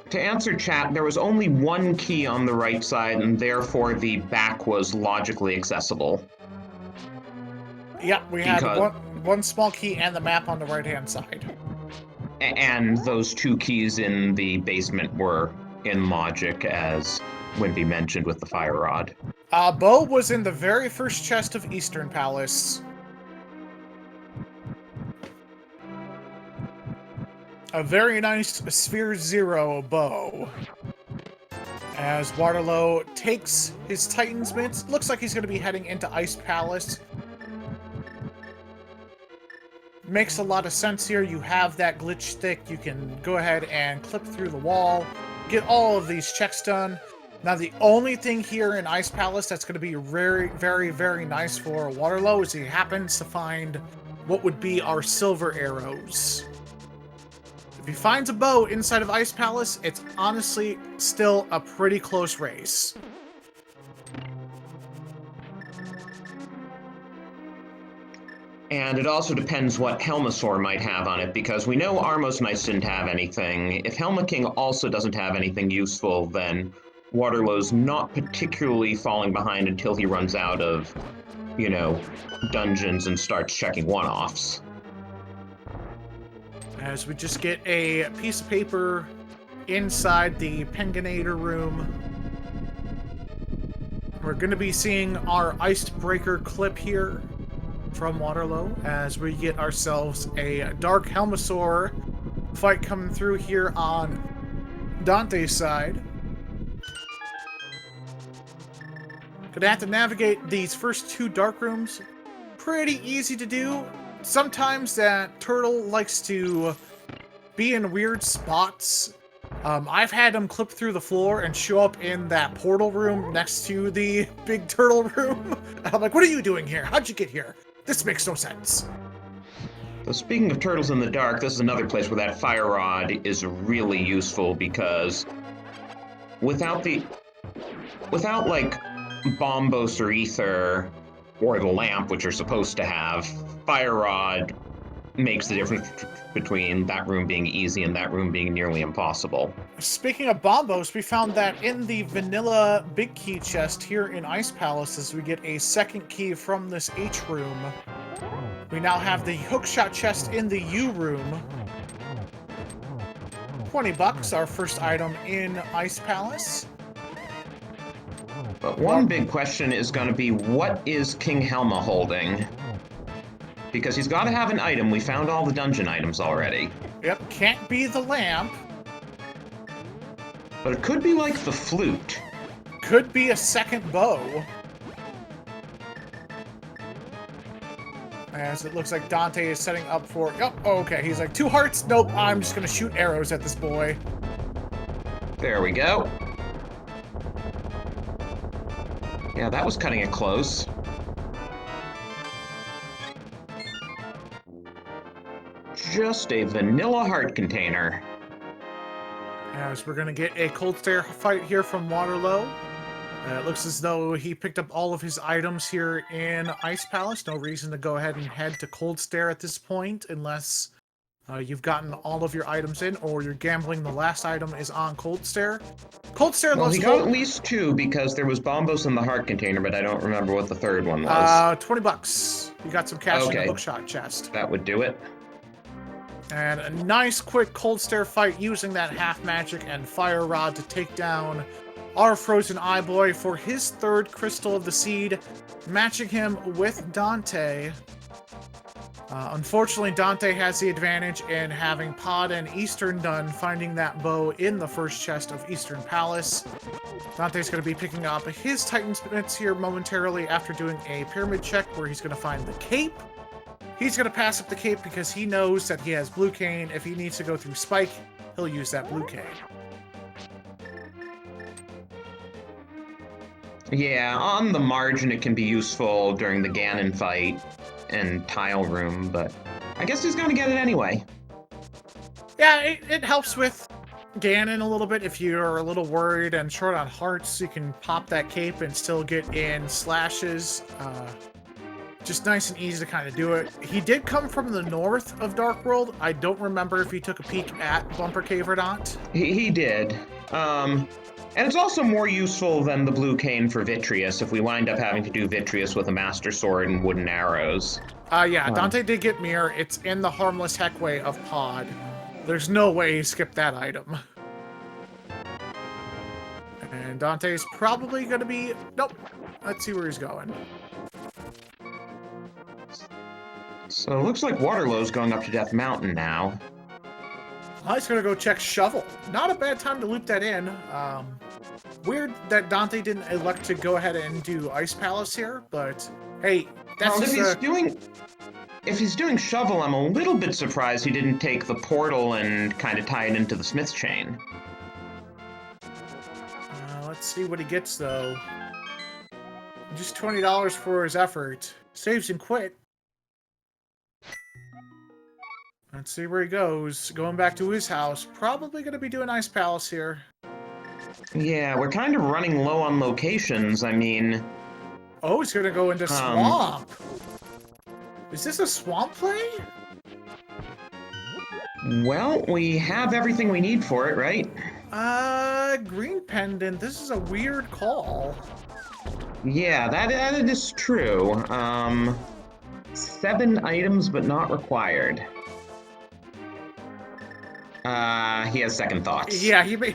To answer chat, there was only one key on the right side, and therefore the back was logically accessible. Yeah, we had one small key and the map on the right-hand side. And those 2 keys in the basement were in logic, as Wimpy mentioned with the fire rod. Bo was in the very first chest of Eastern Palace. A very nice Sphere Zero bow. As Waterleau takes his Titan's mitts, looks like he's going to be heading into Ice Palace. Makes a lot of sense here. You have that glitch stick. You can go ahead and clip through the wall, get all of these checks done. Now, the only thing here in Ice Palace that's going to be very, very, very nice for Waterleau is he happens to find what would be our silver arrows. If he finds a bow inside of Ice Palace, it's honestly still a pretty close race. And it also depends what Helmasaur might have on it, because we know Armos Knights didn't have anything. If Helma King also doesn't have anything useful, then Waterleau's not particularly falling behind until he runs out of, dungeons and starts checking one-offs. As we just get a piece of paper inside the Penganator room. We're going to be seeing our Icebreaker clip here from Waterleau as we get ourselves a Dark Helmasaur fight coming through here on Dante's side. Gonna have to navigate these first 2 dark rooms. Pretty easy to do. Sometimes that turtle likes to be in weird spots. I've had him clip through the floor and show up in that portal room next to the big turtle room. I'm like, what are you doing here? How'd you get here? This makes no sense. So speaking of turtles in the dark, this is another place where that fire rod is really useful, because without like Bombos or Ether or the lamp, which you're supposed to have, fire rod makes the difference between that room being easy and that room being nearly impossible. Speaking of Bombos, we found that in the vanilla big key chest here in Ice Palace, as we get a second key from this H room. We now have the hookshot chest in the U room. $20, our first item in Ice Palace. But one big question is going to be, what is King Helma holding? Because he's got to have an item. We found all the dungeon items already. Yep, can't be the lamp. But it could be like the flute. Could be a second bow. As it looks like Dante is setting up for... Oh, okay. He's like, 2 hearts? Nope, I'm just going to shoot arrows at this boy. There we go. Yeah, that was cutting it close. Just a vanilla heart container. As we're going to get a cold stare fight here from Waterleau. It looks as though he picked up all of his items here in Ice Palace. No reason to go ahead and head to Cold Stare at this point, unless you've gotten all of your items in, or you're gambling the last item is on Cold Stare. Cold Stare Well, loves he got at least 2 because there was Bombos in the heart container, but I don't remember what the third one was. $20. You got some cash in Okay. the bookshot chest. That would do it. And a nice quick Cold Stare fight using that half magic and fire rod to take down our Frozen Eye Boy for his 3rd Crystal of the Seed, matching him with Dante. Unfortunately, Dante has the advantage in having Pod and Eastern done finding that bow in the first chest of Eastern Palace. Dante's going to be picking up his Titan's Mitts here momentarily after doing a pyramid check where he's going to find the cape. He's going to pass up the cape because he knows that he has Blue Cane. If he needs to go through Spike, he'll use that Blue Cane. Yeah, on the margin it can be useful during the Ganon fight and Tile Room, but I guess he's going to get it anyway. Yeah, it helps with Ganon a little bit. If you're a little worried and short on hearts, you can pop that cape and still get in slashes. Just nice and easy to kind of do it. He did come from the north of Dark World. I don't remember if he took a peek at Bumper Cave or not. He did. And it's also more useful than the Blue Cane for Vitreous if we wind up having to do Vitreous with a Master Sword and wooden arrows. Yeah, Dante did get Mirror. It's in the Harmless Heckway of Pod. There's no way he skipped that item. And Dante's probably going to be... Nope. Let's see where he's going. So it looks like Waterlow's going up to Death Mountain now. He's going to go check Shovel. Not a bad time to loop that in. Weird that Dante didn't elect to go ahead and do Ice Palace here, but hey, that's well, if he's doing Shovel, I'm a little bit surprised he didn't take the portal and kind of tie it into the Smith's chain. Let's see what he gets, though. Just $20 for his effort. Saves and quit. Let's see where he goes. Going back to his house. Probably going to be doing Ice Palace here. Yeah, we're kind of running low on locations. I mean... Oh, he's going to go into Swamp. Is this a Swamp play? Well, we have everything we need for it, right? Green Pendant. This is a weird call. Yeah, that is true. 7 items, but not required. He has second thoughts. Yeah, he may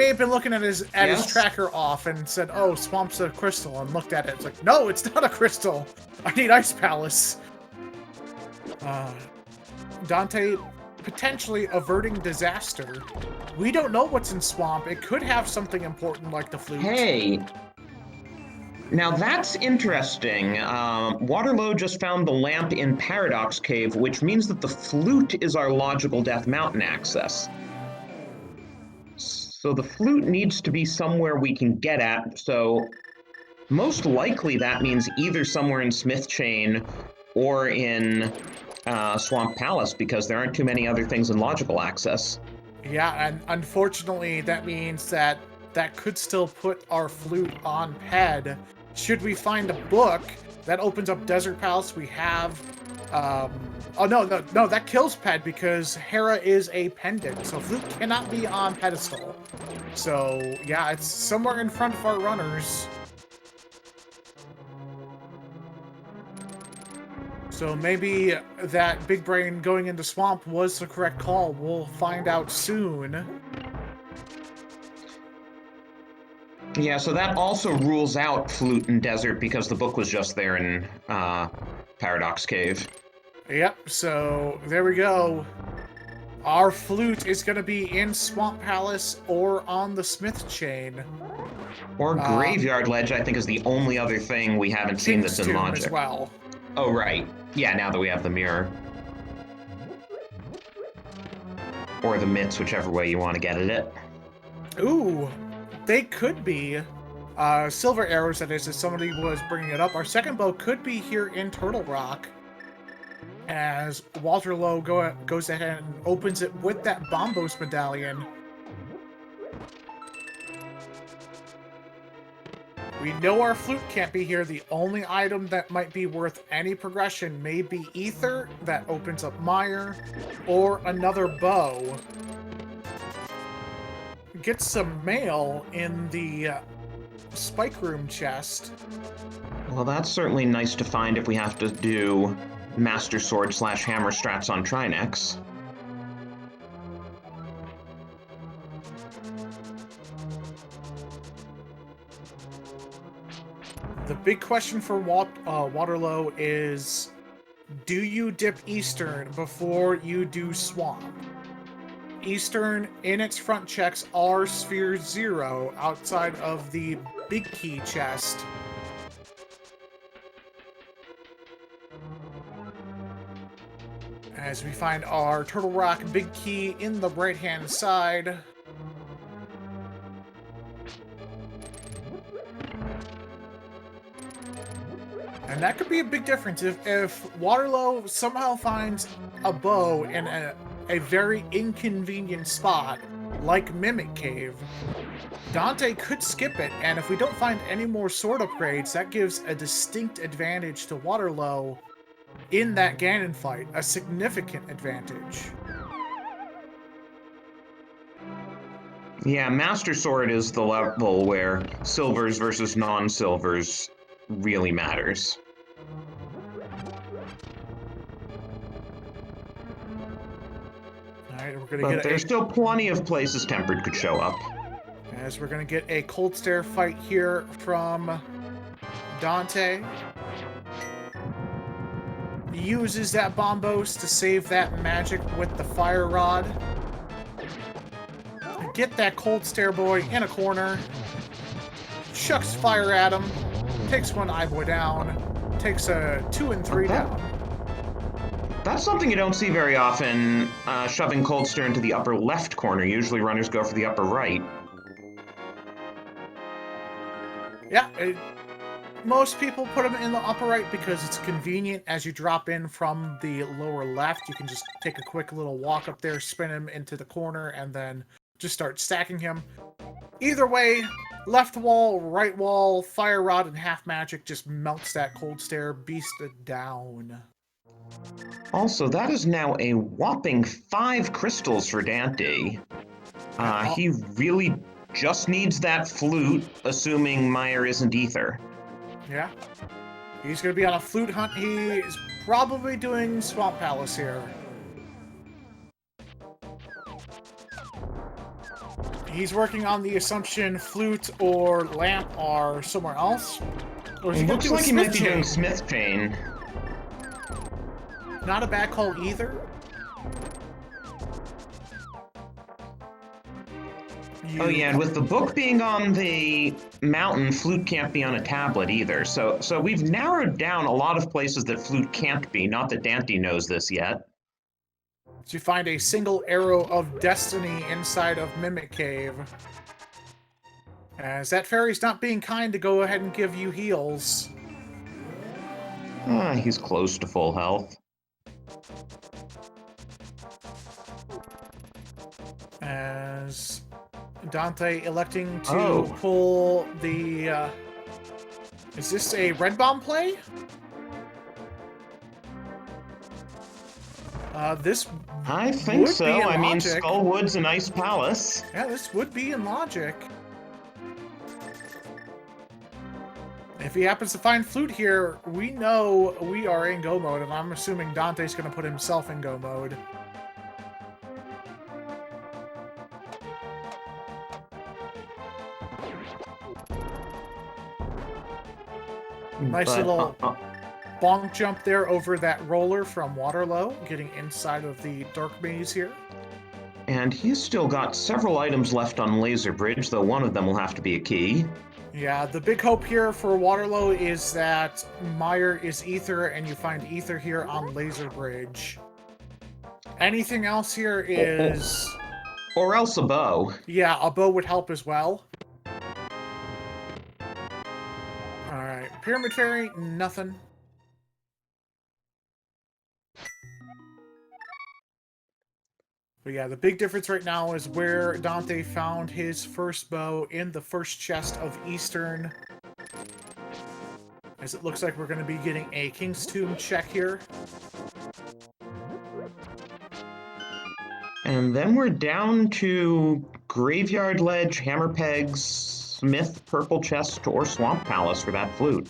have been looking at his tracker off and said, "Oh, Swamp's a crystal," and looked at it. It's like, no, it's not a crystal. I need Ice Palace. Dante potentially averting disaster. We don't know what's in Swamp. It could have something important like the flute. Hey. Now that's interesting. Waterleau just found the lamp in Paradox Cave, which means that the flute is our logical Death Mountain access. So the flute needs to be somewhere we can get at, so most likely that means either somewhere in Smith Chain or in Swamp Palace, because there aren't too many other things in logical access. Yeah, and unfortunately that means that could still put our flute on ped. Should we find a book that opens up Desert Palace, we have... oh, no, that kills Ped because Hera is a pendant, so flute cannot be on pedestal. So, yeah, it's somewhere in front of our runners. So maybe that big brain going into Swamp was the correct call. We'll find out soon. Yeah, so that also rules out Flute and Desert because the book was just there in Paradox Cave. Yep, so there we go. Our flute is going to be in Swamp Palace or on the Smith Chain. Or Graveyard Ledge, I think, is the only other thing we haven't seen that's in Logic. As well. Oh, right. Yeah, now that we have the mirror. Or the mitts, whichever way you want to get at it. Ooh, they could be. Silver arrows, that is, if somebody was bringing it up. Our second bow could be here in Turtle Rock, as waterleau goes ahead and opens it with that Bombos medallion. We know our flute can't be here. The only item that might be worth any progression may be ether, that opens up mire, or another bow. Get some mail in the spike room chest. Well, that's certainly nice to find if we have to do Master Sword / Hammer strats on Trinex. The big question for waterleau is, do you dip Eastern before you do Swamp? Eastern, in its front checks, are Sphere 0 outside of the big key chest. As we find our Turtle Rock big key in the right-hand side. And that could be a big difference if waterleau somehow finds a bow in a very inconvenient spot, like Mimic Cave. Dante could skip it, and if we don't find any more sword upgrades, that gives a distinct advantage to waterleau in that Ganon fight, a significant advantage. Yeah, Master Sword is the level where silvers versus non-silvers really matters. Alright, we're gonna But get there's still plenty of places Tempered could show up. as we're gonna get a cold stare fight here from Dante. Uses that Bombos to save that magic with the fire rod. Get that cold stare boy in a corner. Chucks fire at him. Takes one eye boy down. Takes a 2 and 3 down. That's something you don't see very often, shoving cold stare into the upper left corner. Usually runners go for the upper right. Yeah, most people put them in the upper right because it's convenient. As you drop in from the lower left, you can just take a quick little walk up there, spin him into the corner, and then just start stacking him. Either way, left wall, right wall, fire rod, and half magic just melts that cold stare beast down. Also, that is now a whopping 5 crystals for Dante. He really just needs that flute, assuming Mire isn't ether. Yeah. He's going to be on a flute hunt. He's probably doing Swamp Palace here. He's working on the assumption flute or lamp are somewhere else. Or is he Looks do like he might be doing Smith Chain. Not a bad call either. Oh yeah, and with the book being on the mountain, flute can't be on a tablet either. So we've narrowed down a lot of places that flute can't be. Not that Dante knows this yet. So you find a single arrow of destiny inside of Mimic Cave. As that fairy's not being kind to go ahead and give you heals. He's close to full health. As Dante electing to pull the... is this a red bomb play? This I think would so. be in I mean, logic. Skullwood's a nice palace. Yeah, this would be in logic. If he happens to find flute here, we know we are in go mode, and I'm assuming Dante's going to put himself in go mode. Nice little bonk jump there over that roller from waterleau, getting inside of the dark maze here. And he's still got several items left on Laser Bridge, though one of them will have to be a key. Yeah, the big hope here for Waterleau is that Meyer is Ether, and you find Ether here on Laser Bridge. Anything else here is... Or else a bow. Yeah, a bow would help as well. Alright, Pyramid Fairy, nothing. But yeah, the big difference right now is where Dante found his first bow in the first chest of Eastern. As it looks like we're going to be getting a King's Tomb check here. And then we're down to Graveyard Ledge, Hammer Pegs, Smith, Purple Chest, or Swamp Palace for that flute.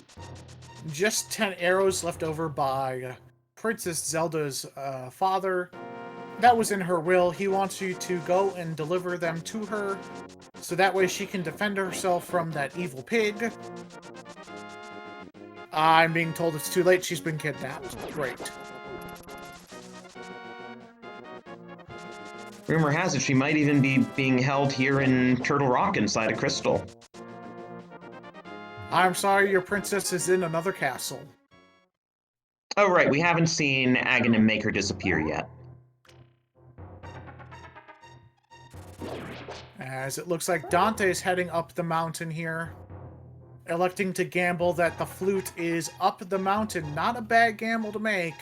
Just 10 arrows left over by Princess Zelda's father. That was in her will. He wants you to go and deliver them to her, so that way she can defend herself from that evil pig. I'm being told it's too late. She's been kidnapped. Great. Rumor has it she might even be being held here in Turtle Rock inside a crystal. I'm sorry, your princess is in another castle. Oh, right, we haven't seen Aghanim make her disappear yet. As it looks like Dante's heading up the mountain here, electing to gamble that the flute is up the mountain. Not a bad gamble to make.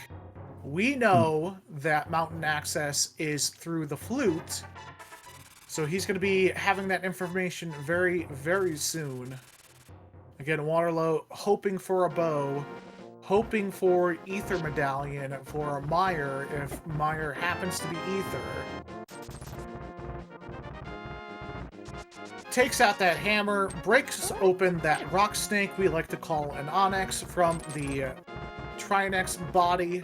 We know that mountain access is through the flute, so he's going to be having that information very, very soon. Again, Waterleau hoping for a bow, hoping for Ether Medallion for Meyer if Meyer happens to be Ether. Takes out that hammer, breaks open that rock snake we like to call an onyx from the Trinex body,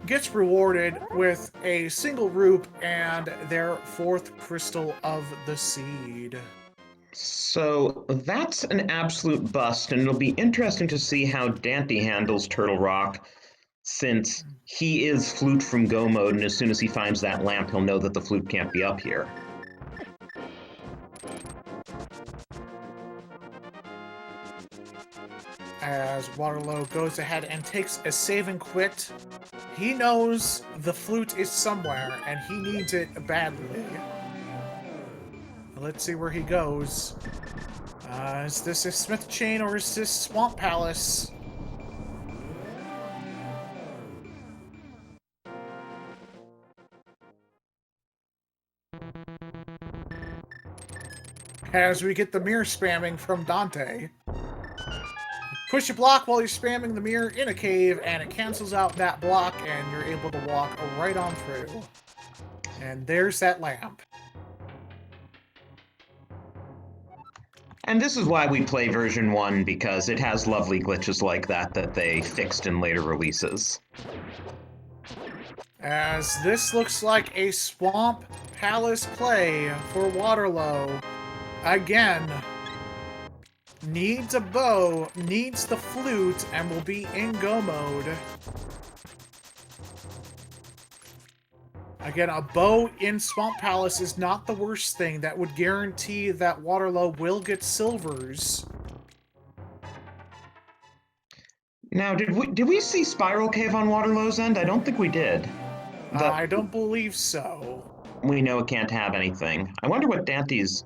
gets rewarded with a single roop and their fourth crystal of the seed. So that's an absolute bust, and it'll be interesting to see how Dante handles Turtle Rock, since he is flute from go mode, and as soon as he finds that lamp, he'll know that the flute can't be up here. As Waterleau goes ahead and takes a save and quit, he knows the flute is somewhere, and he needs it badly. Let's see where he goes. Is this a Smith Chain or is this Swamp Palace? As we get the mirror spamming from Dante. Push a block while you're spamming the mirror in a cave, and it cancels out that block, and you're able to walk right on through. And there's that lamp. And this is why we play version 1, because it has lovely glitches like that that they fixed in later releases. As this looks like a Swamp Palace play for Waterleau. Again, needs a bow, needs the flute, and will be in go mode. Again, a bow in Swamp Palace is not the worst thing. That would guarantee that Waterleau will get silvers. Now, did we see Spiral Cave on Waterlow's end? I don't think we did. I don't believe so. We know it can't have anything. I wonder what Dante's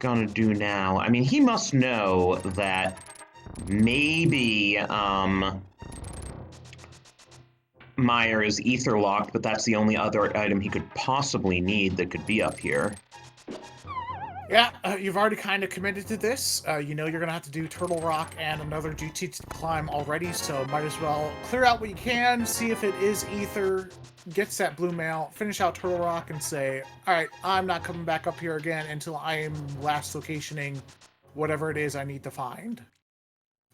gonna do now. I mean, he must know that maybe Meyer is ether locked, but that's the only other item he could possibly need that could be up here. Yeah, you've already kind of committed to this. You know you're going to have to do Turtle Rock and another GT to climb already, so might as well clear out what you can, see if it is Ether, gets that blue mail, finish out Turtle Rock, and say, alright, I'm not coming back up here again until I am last locationing whatever it is I need to find.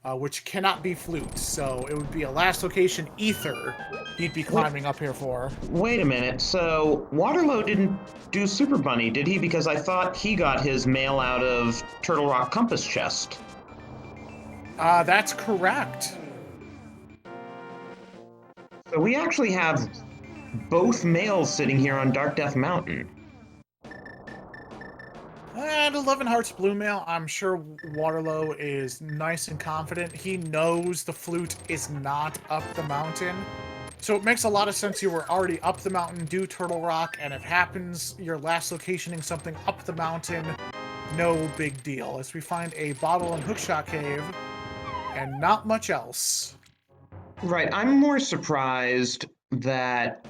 Which cannot be flute, so it would be a last location Ether he'd be climbing up here for. Wait a minute, so Waterleau didn't do Super Bunny, did he? Because I thought he got his mail out of Turtle Rock Compass Chest. That's correct. So we actually have both males sitting here on Dark Death Mountain. And 11 Hearts Blue Mail, I'm sure Waterleau is nice and confident. He knows the flute is not up the mountain. So it makes a lot of sense you were already up the mountain, do Turtle Rock, and if happens your last locationing something up the mountain, no big deal. As we find a bottle and hookshot cave, and not much else. Right, I'm more surprised that,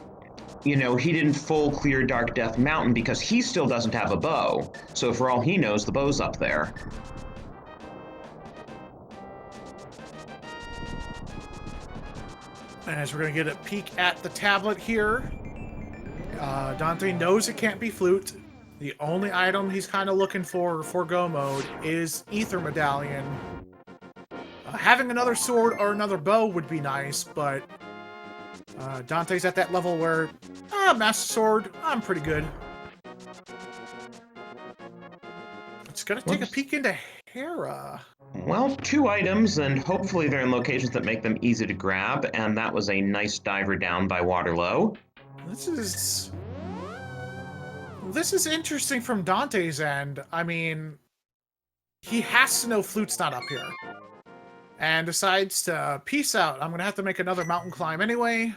you know, he didn't full clear Dark Death Mountain because he still doesn't have a bow. So for all he knows, the bow's up there. As we're going to get a peek at the tablet here, Dante knows it can't be flute. The only item he's kind of looking for go mode is Ether Medallion. Having another sword or another bow would be nice, but Dante's at that level where, Master Sword, I'm pretty good. It's going to take a peek into Hera. Well, 2 items, and hopefully they're in locations that make them easy to grab, and that was a nice diver down by Waterleau. This is interesting from Dante's end. I mean, he has to know flute's not up here. And decides to peace out. I'm going to have to make another mountain climb anyway.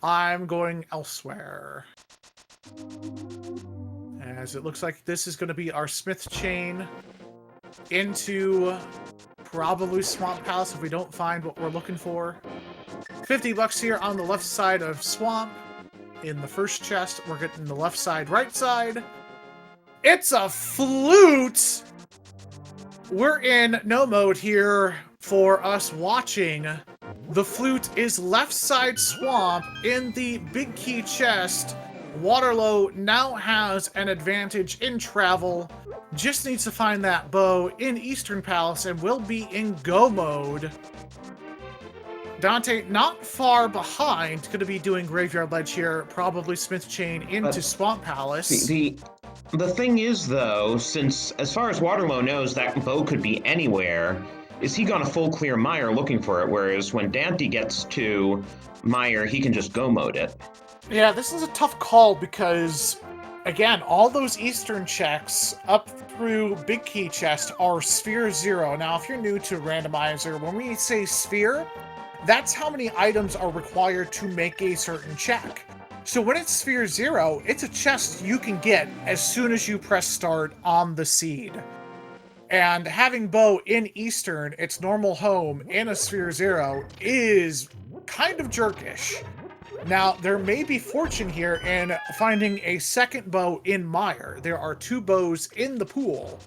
I'm going elsewhere. As it looks like this is going to be our Smith chain into probably Swamp Palace if we don't find what we're looking for. $50 here on the left side of Swamp. In the first chest, we're getting the left side, right side. It's a flute! We're in no mode here for us watching. The flute is left side Swamp in the big key chest. Waterleau now has an advantage in travel. Just needs to find that bow in Eastern Palace and will be in go mode. Dante not far behind, going to be doing Graveyard Ledge here, probably Smith Chain into Swamp Palace. The thing is, though, since as far as Waterleau knows, that bow could be anywhere, is he gonna full clear Mire looking for it, whereas when Dante gets to Mire, he can just go mode it. Yeah, this is a tough call because, again, all those Eastern checks up through Big Key Chest are Sphere 0. Now, if you're new to Randomizer, when we say Sphere, that's how many items are required to make a certain check. So when it's Sphere 0, it's a chest you can get as soon as you press start on the seed. And having bow in Eastern, its normal home, in a Sphere 0, is kind of jerkish. Now, there may be fortune here in finding a second bow in Mire. There are 2 bows in the pool.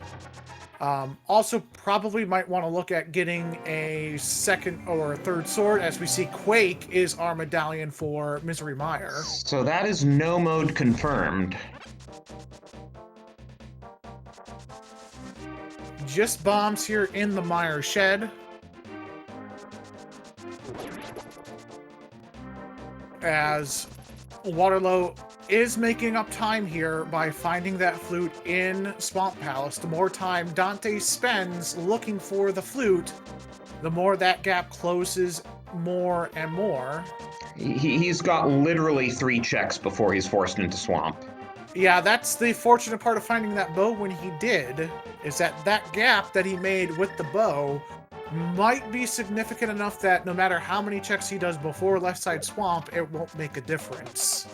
Also, probably might want to look at getting a second or a third sword, as we see Quake is our medallion for Misery Mire. So that is no mode confirmed. Just bombs here in the Mire shed. As Waterleau is making up time here by finding that flute in Swamp Palace. The more time Dante spends looking for the flute, the more that gap closes more and more. He's got literally 3 checks before he's forced into Swamp. Yeah, that's the fortunate part of finding that bow when he did, is that that gap that he made with the bow might be significant enough that no matter how many checks he does before left side Swamp, it won't make a difference.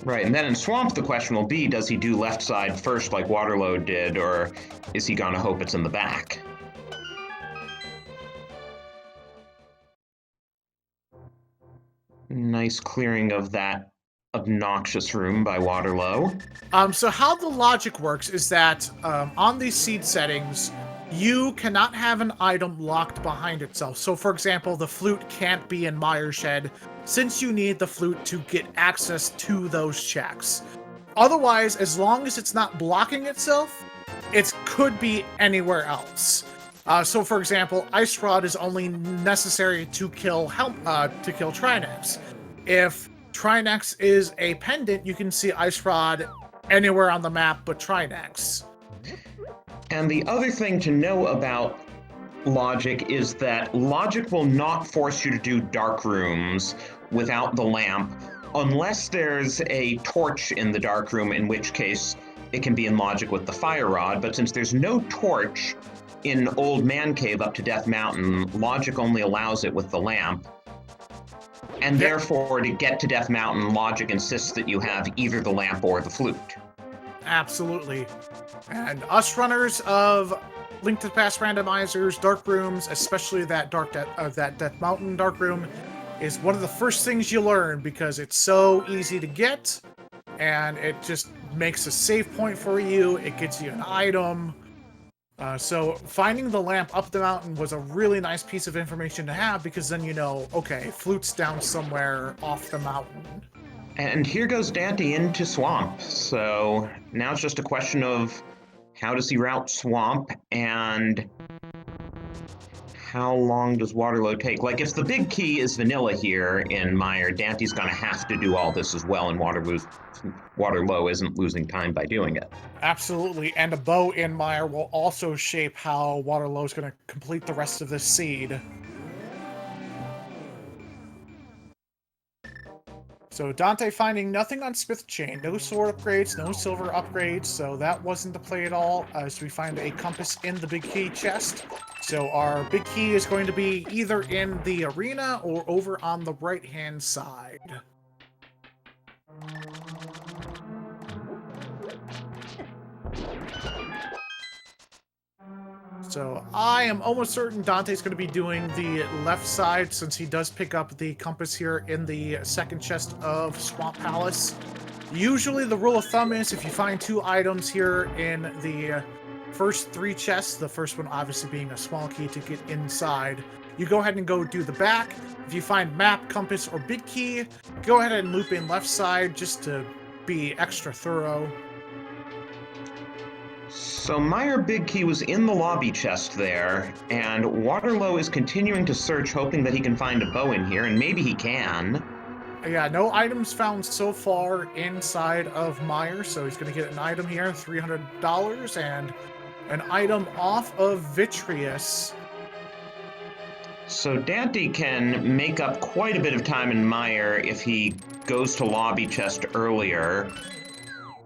Right, and then in Swamp, the question will be, does he do left side first like Waterleau did, or is he gonna hope it's in the back? Nice clearing of that obnoxious room by Waterleau. So how the logic works is that on these seed settings, you cannot have an item locked behind itself. So, for example, the flute can't be in Mire Shed, since you need the flute to get access to those checks. Otherwise, as long as it's not blocking itself, it could be anywhere else. So, for example, Ice Rod is only necessary to kill Trinex. If Trinex is a pendant, you can see Ice Rod anywhere on the map but Trinex. And the other thing to know about Logic is that Logic will not force you to do dark rooms without the lamp Unless there's a torch in the dark room, in which case it can be in logic with the fire rod, but since there's no torch in Old Man Cave up to Death Mountain, logic only allows it with the lamp. And therefore, to get to Death Mountain, logic insists that you have either the lamp or the flute. Absolutely. And us runners of Link to the Past randomizers, dark rooms, especially that Death Mountain dark room, is one of the first things you learn because it's so easy to get, and it just makes a save point for you. It gets you an item. So finding the lamp up the mountain was a really nice piece of information to have, because then you know, okay, flute's down somewhere off the mountain. And here goes daaanty into Swamp. So now it's just a question of how does he route Swamp, and how long does Waterleau take? Like, if the big key is vanilla here in Meyer, daaanty's gonna have to do all this as well, and Waterleau isn't losing time by doing it. Absolutely, and a bow in Meyer will also shape how Waterleau is going to complete the rest of this seed. So daaanty finding nothing on Smith Chain, no sword upgrades, no silver upgrades, so that wasn't the play at all, as we find a compass in the big key chest. So our big key is going to be either in the arena or over on the right-hand side. So I am almost certain daaanty's going to be doing the left side, since he does pick up the compass here in the second chest of Swamp Palace. Usually the rule of thumb is if you find 2 items here in the first 3 chests, the first one obviously being a small key to get inside, you go ahead and go do the back. If you find map, compass, or big key, go ahead and loop in left side just to be extra thorough. So Meyer Big Key was in the lobby chest there, and Waterleau is continuing to search, hoping that he can find a bow in here, and maybe he can. Yeah, no items found so far inside of Meyer, so he's going to get an item here, $300, and an item off of Vitreous. So daaanty can make up quite a bit of time in Meyer if he goes to lobby chest earlier.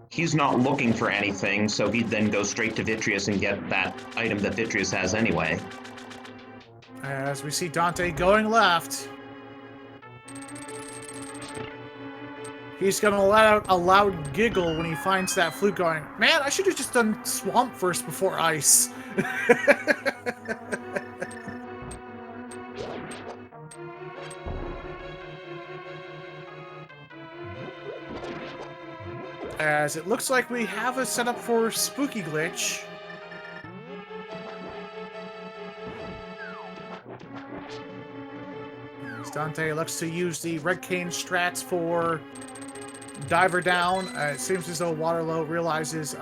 He's not looking for anything, so he'd then go straight to Vitreous and get that item that Vitreous has anyway. As we see daaanty going left. He's gonna let out a loud giggle when he finds that flute going, man, I should have just done Swamp first before Ice. As it looks like we have a setup for Spooky Glitch. As daaanty looks to use the Red Cane strats for Diver Down. It seems as though Waterleau realizes,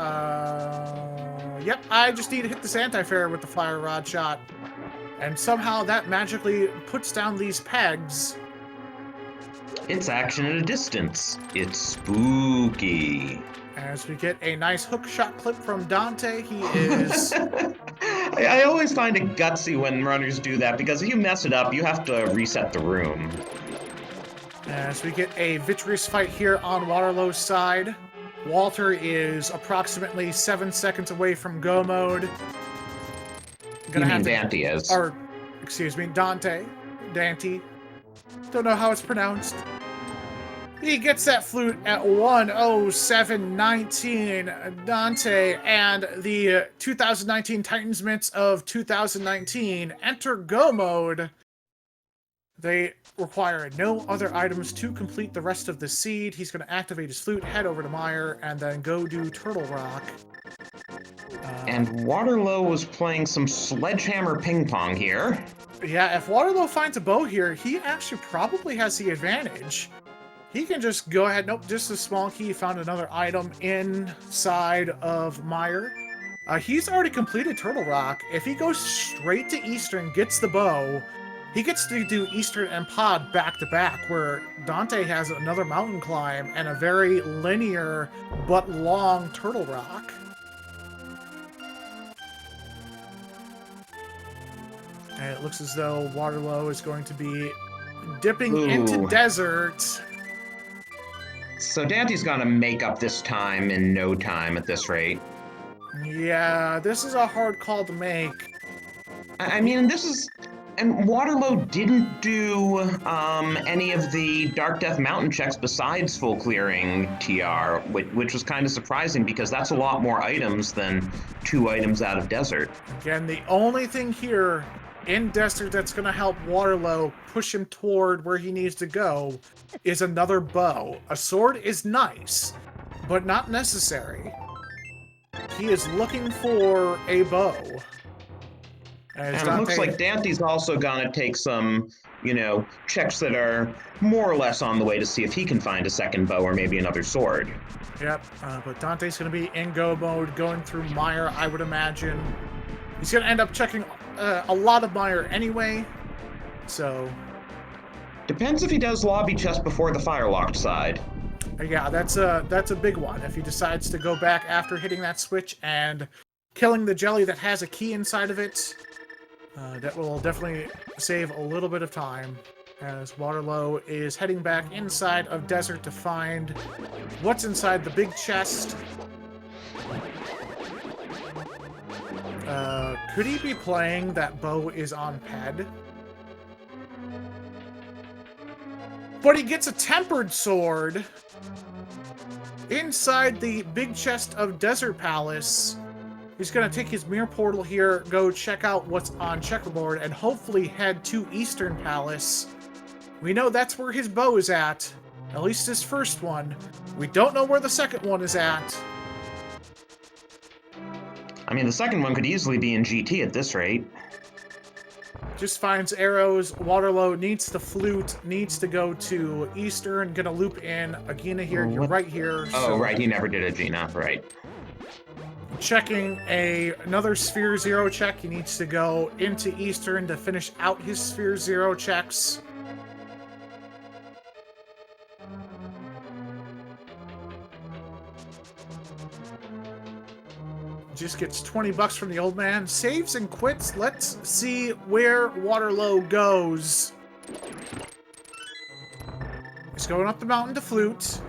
yep, I just need to hit this anti-fair with the Fire Rod shot. And somehow that magically puts down these pegs. It's action at a distance. It's spooky. As we get a nice hook shot clip from daaanty, he is... I always find it gutsy when runners do that, because if you mess it up, you have to reset the room. As we get a Vitreous fight here on Waterleau's side. Walter is approximately 7 seconds away from go mode. daaanty is. Or, excuse me, daaanty. Don't know how it's pronounced. He gets that flute at 1:07:19. daaanty and the 2019 Titans Mints of 2019 enter go mode. They require no other items to complete the rest of the seed. He's going to activate his flute, head over to Meyer, and then go do Turtle Rock. And Waterleau was playing some sledgehammer ping pong here. Yeah, if Waterleau finds a bow here, he actually probably has the advantage. He can just go ahead, nope, just a small key. He found another item inside of Meyer. He's already completed Turtle Rock. If he goes straight to Eastern, gets the bow, he gets to do Eastern and Pod back-to-back, where daaanty has another mountain climb and a very linear but long Turtle Rock. And it looks as though Waterleau is going to be dipping into Desert. So Dante's gonna make up this time in no time at this rate. Yeah, this is a hard call to make. I mean, this is... And Waterleau didn't do any of the Dark Death Mountain checks besides full clearing TR, which was kind of surprising because that's a lot more items than 2 items out of Desert. Again, the only thing here in Desert that's going to help Waterleau push him toward where he needs to go is another bow. A sword is nice, but not necessary. He is looking for a bow. And it looks like Dante's also gonna take some, checks that are more or less on the way to see if he can find a second bow or maybe another sword. Yep, but Dante's going to be in go mode, going through Mire, I would imagine. He's going to end up checking a lot of Mire anyway, so... Depends if he does lobby chest before the Firelocked side. Yeah, that's a big one. If he decides to go back after hitting that switch and killing the jelly that has a key inside of it, that will definitely save a little bit of time, as Waterleau is heading back inside of Desert to find what's inside the big chest. Could he be playing that bow is on ped? But he gets a tempered sword inside the big chest of Desert Palace. He's going to take his mirror portal here, go check out what's on checkerboard, and hopefully head to Eastern Palace. We know that's where his bow is at least his first one. We don't know where the second one is at. I mean, the second one could easily be in GT at this rate. Just finds arrows. Waterleau needs the flute, needs to go to Eastern. Gonna loop in Agina here. You're right here. Oh, right. He never did a Gina. Right. Checking another Sphere Zero check. He needs to go into Eastern to finish out his Sphere Zero checks. Just gets 20 bucks from the old man. Saves and quits. Let's see where Waterleau goes. He's going up the mountain to flute.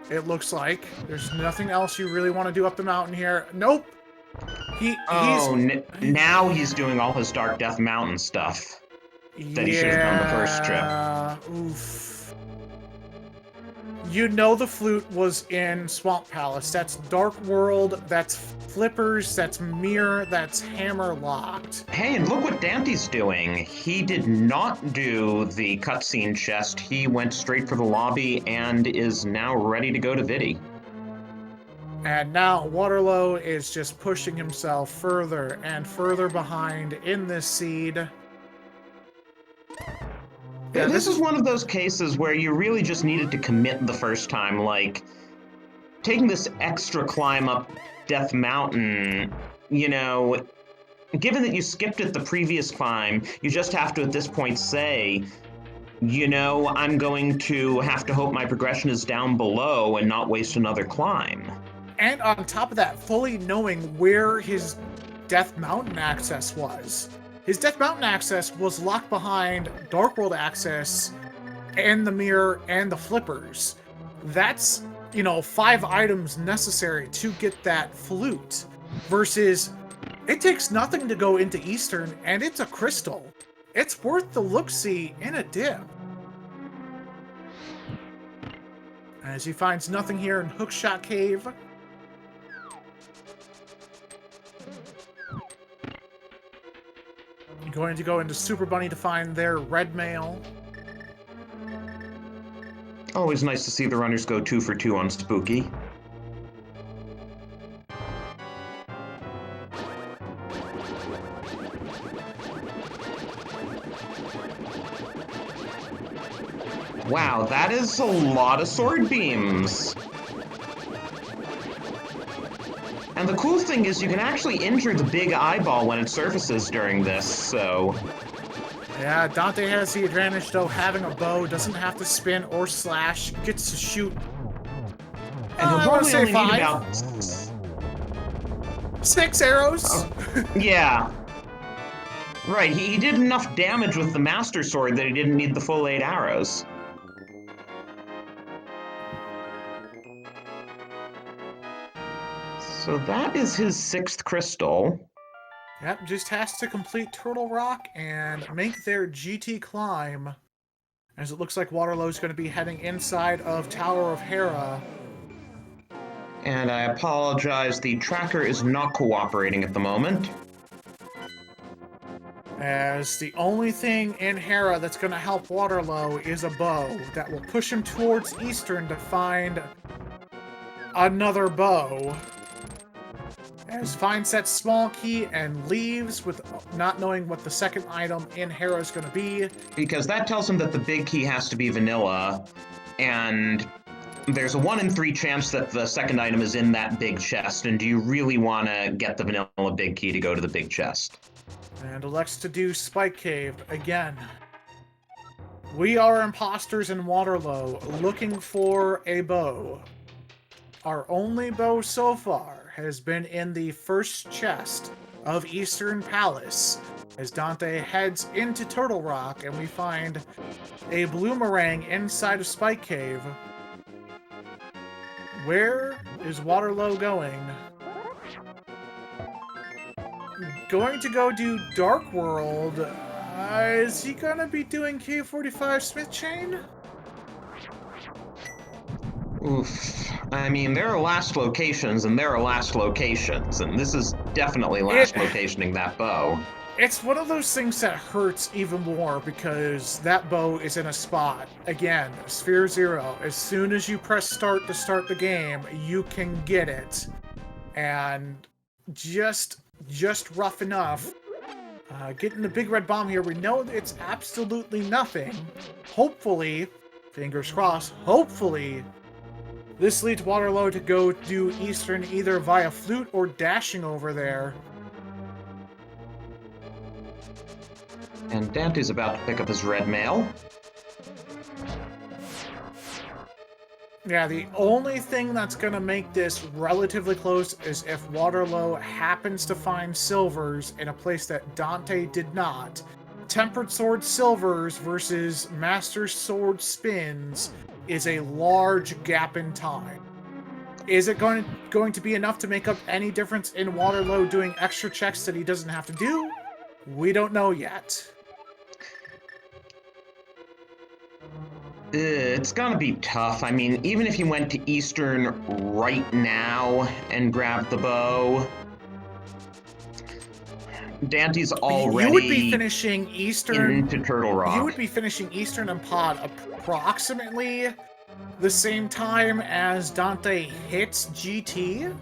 It looks like. There's nothing else you really want to do up the mountain here. Nope. Now he's doing all his Dark Death Mountain stuff that he should have done the first trip. Oof. You know the flute was in Swamp Palace. That's Dark World, that's Flippers, that's Mirror, that's Hammer Locked. Hey, and look what Dante's doing. He did not do the cutscene chest. He went straight for the lobby and is now ready to go to Vidi. And now Waterleau is just pushing himself further and further behind in this seed. Yeah, this is one of those cases where you really just needed to commit the first time, like taking this extra climb up Death Mountain, given that you skipped it the previous climb, you just have to at this point say, I'm going to have to hope my progression is down below and not waste another climb. And on top of that, fully knowing where his Death Mountain access was. His Death Mountain access was locked behind Dark World access and the Mirror and the Flippers. That's, 5 items necessary to get that flute. Versus, it takes nothing to go into Eastern, and it's a crystal. It's worth the look-see in a dip. As he finds nothing here in Hookshot Cave. Going to go into Super Bunny to find their red mail. Always nice to see the runners go 2 for 2 on Spooky. Wow, that is a lot of sword beams. And the cool thing is you can actually injure the big eyeball when it surfaces during this, so... Yeah, Dante has the advantage, though, having a bow, doesn't have to spin or slash, gets to shoot. And he'll probably only need about... 6 arrows? Yeah. Right, he did enough damage with the Master Sword that he didn't need the full 8 arrows. So that is his 6th crystal. Yep, just has to complete Turtle Rock and make their GT climb. As it looks like Waterlow's going to be heading inside of Tower of Hera. And I apologize, the tracker is not cooperating at the moment. As the only thing in Hera that's going to help Waterlow is a bow that will push him towards Eastern to find another bow. As finds that small key and leaves with not knowing what the second item in Hera is going to be. Because that tells him that the big key has to be vanilla, and there's a 1 in 3 chance that the second item is in that big chest, and do you really want to get the vanilla big key to go to the big chest? And elects to do Spike Cave again. We are imposters in Waterloo looking for a bow. Our only bow so far has been in the first chest of Eastern Palace as Dante heads into Turtle Rock and we find a bloomerang inside of Spike Cave. Where is Waterloo going? Going to go do Dark World. Is he gonna be doing K45 Smith Chain? Oof. I mean, there are last locations, and there are last locations, and this is definitely last locationing that bow. It's one of those things that hurts even more because that bow is in a spot. Again, Sphere 0. As soon as you press start to start the game, you can get it. And just rough enough. Getting the big red bomb here, we know it's absolutely nothing. Hopefully, fingers crossed, hopefully, this leads Waterloo to go do Eastern either via flute or dashing over there. And Dante's about to pick up his red mail. Yeah, the only thing that's going to make this relatively close is if Waterloo happens to find silvers in a place that Dante did not. Tempered Sword silvers versus Master Sword spins is a large gap in time. Is it going to be enough to make up any difference in Waterloo doing extra checks that he doesn't have to do? We don't know yet. It's gonna be tough. I mean, even if you went to Eastern right now and grabbed the bow, Dante's already you would be finishing Eastern into Turtle Rock. You would be finishing Eastern and Pod approximately the same time as Dante hits GT,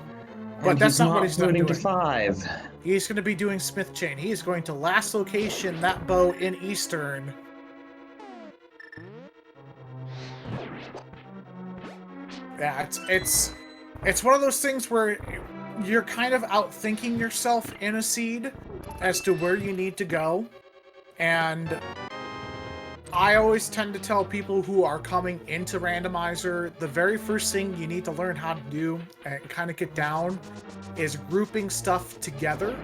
but and that's not what he's doing. To 5. He's going to be doing Smith Chain. He is going to last location that bow in Eastern. Yeah, it's one of those things where you're kind of outthinking yourself in a seed as to where you need to go. And I always tend to tell people who are coming into Randomizer, the very first thing you need to learn how to do and kind of get down is grouping stuff together.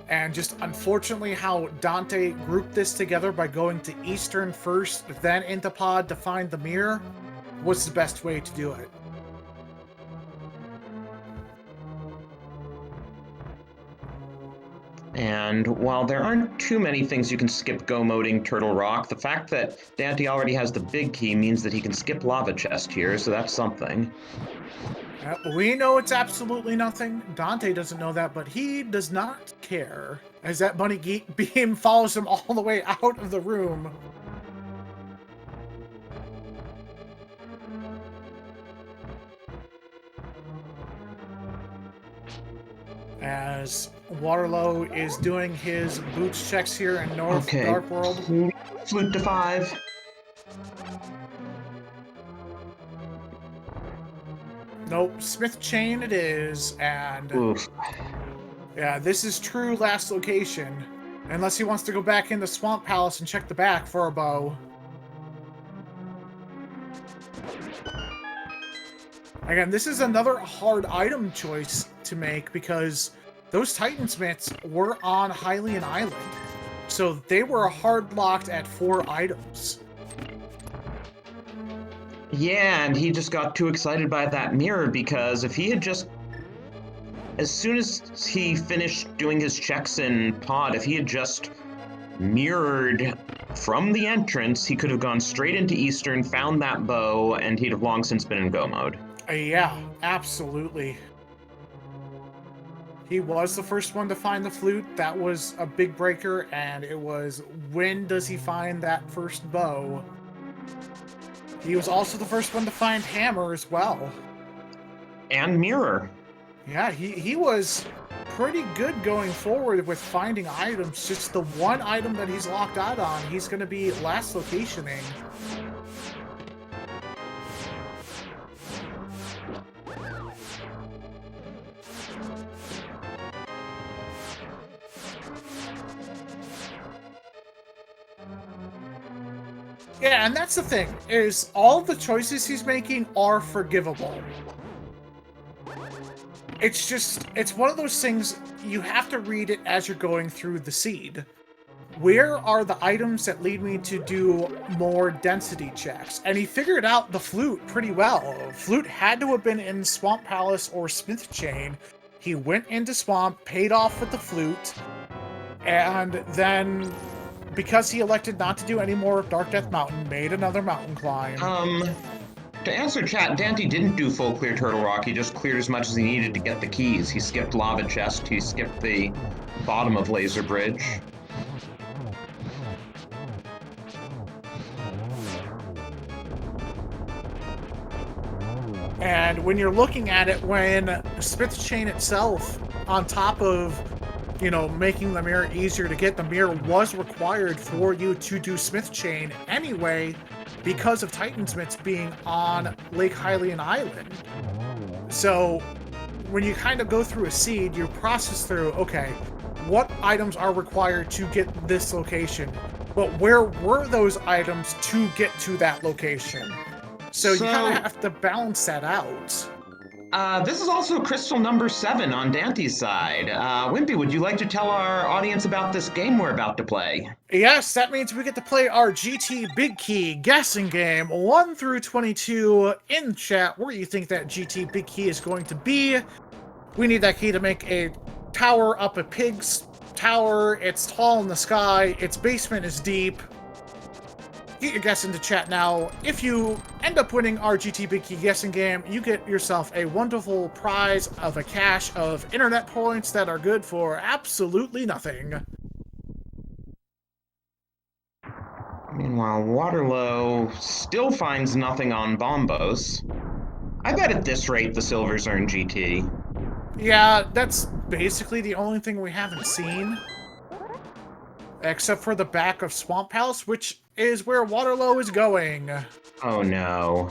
And just unfortunately how Dante grouped this together by going to Eastern first, then into Pod to find the mirror was the best way to do it. And while there aren't too many things you can skip go-moding Turtle Rock, the fact that Dante already has the big key means that he can skip Lava Chest here, so that's something. We know it's absolutely nothing. Dante doesn't know that, but he does not care, as that bunny beam follows him all the way out of the room. As Waterloo is doing his boots checks here in North Dark World. Flute to 5. Nope, Smith Chain it is, and oof. Yeah, this is true last location. Unless he wants to go back into Swamp Palace and check the back for a bow. Again, this is another hard item choice to make because those Titan Smiths were on Hylian Island. So they were hard locked at 4 items. Yeah, and he just got too excited by that mirror because if he had just as soon as he finished doing his checks in pod, if he had just mirrored from the entrance, he could have gone straight into Eastern, found that bow, and he'd have long since been in go mode. Yeah, absolutely. He was the first one to find the flute. That was a big breaker, and it was when does he find that first bow? He was also the first one to find hammer as well. And mirror. Yeah, he was pretty good going forward with finding items. Just the one item that he's locked out on, he's going to be last locationing. Yeah, and that's the thing, is all the choices he's making are forgivable. It's just, it's one of those things, you have to read it as you're going through the seed. Where are the items that lead me to do more density checks? And he figured out the flute pretty well. Flute had to have been in Swamp Palace or Smith Chain. He went into Swamp, paid off with the flute, and then, because he elected not to do any more Dark Death Mountain, made another mountain climb. To answer chat, daaanty didn't do full clear Turtle Rock. He just cleared as much as he needed to get the keys. He skipped Lava Chest. He skipped the bottom of Laser Bridge. And when you're looking at it, when Smith Chain itself, on top of, you know, making the mirror easier to get, the mirror was required for you to do Smith Chain anyway, because of Titansmiths being on Lake Hylian Island. So when you kind of go through a seed, you process through, okay, what items are required to get this location? But where were those items to get to that location? So you kind of have to balance that out. This is also crystal number 7 on daaanty's side. Wimpy, would you like to tell our audience about this game we're about to play? Yes, that means we get to play our GT Big Key guessing game 1 through 22 in chat. Where you think that GT Big Key is going to be? We need that key to make a tower up a pig's tower. It's tall in the sky. Its basement is deep. Get your guess into chat now. If you end up winning our GT Big Key guessing game, you get yourself a wonderful prize of a cache of internet points that are good for absolutely nothing. Meanwhile, Waterleau still finds nothing on Bombos. I bet at this rate the silvers are in GT. Yeah, that's basically the only thing we haven't seen. Except for the back of Swamp Palace, which is where Waterleau is going. Oh no.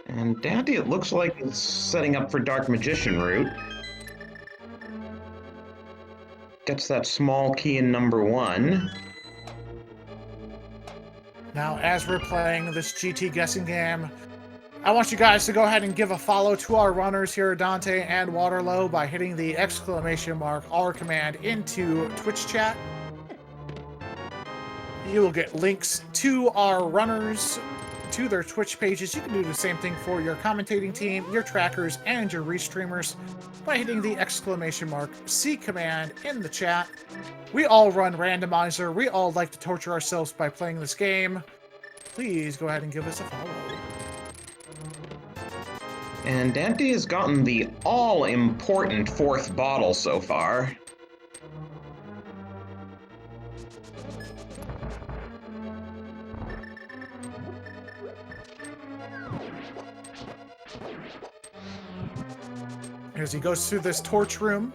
And daaanty, it looks like it's setting up for Dark Magician route. Gets that small key in number 1. Now, as we're playing this GT guessing game, I want you guys to go ahead and give a follow to our runners here, Daaanty and Waterleau, by hitting the !R command into Twitch chat. You will get links to our runners, to their Twitch pages. You can do the same thing for your commentating team, your trackers, and your restreamers by hitting the !C command in the chat. We all run Randomizer. We all like to torture ourselves by playing this game. Please go ahead and give us a follow. And daaanty has gotten the all-important 4th bottle so far. As he goes through this torch room,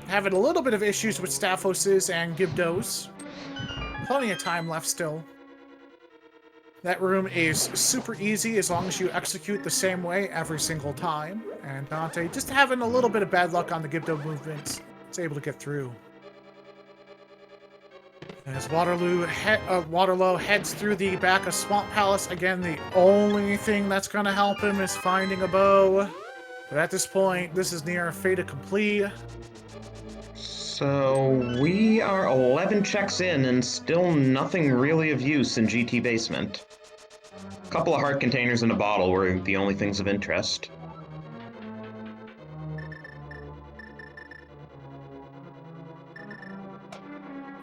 having a little bit of issues with Staphoses and Gibdos. Plenty of time left still. That room is super easy as long as you execute the same way every single time. And Daaanty, just having a little bit of bad luck on the Gibdo movements, is able to get through. As Waterleau heads through the back of Swamp Palace, again, the only thing that's going to help him is finding a bow. But at this point, this is near fait accompli. So we are 11 checks in and still nothing really of use in GT Basement. A couple of heart containers and a bottle were the only things of interest.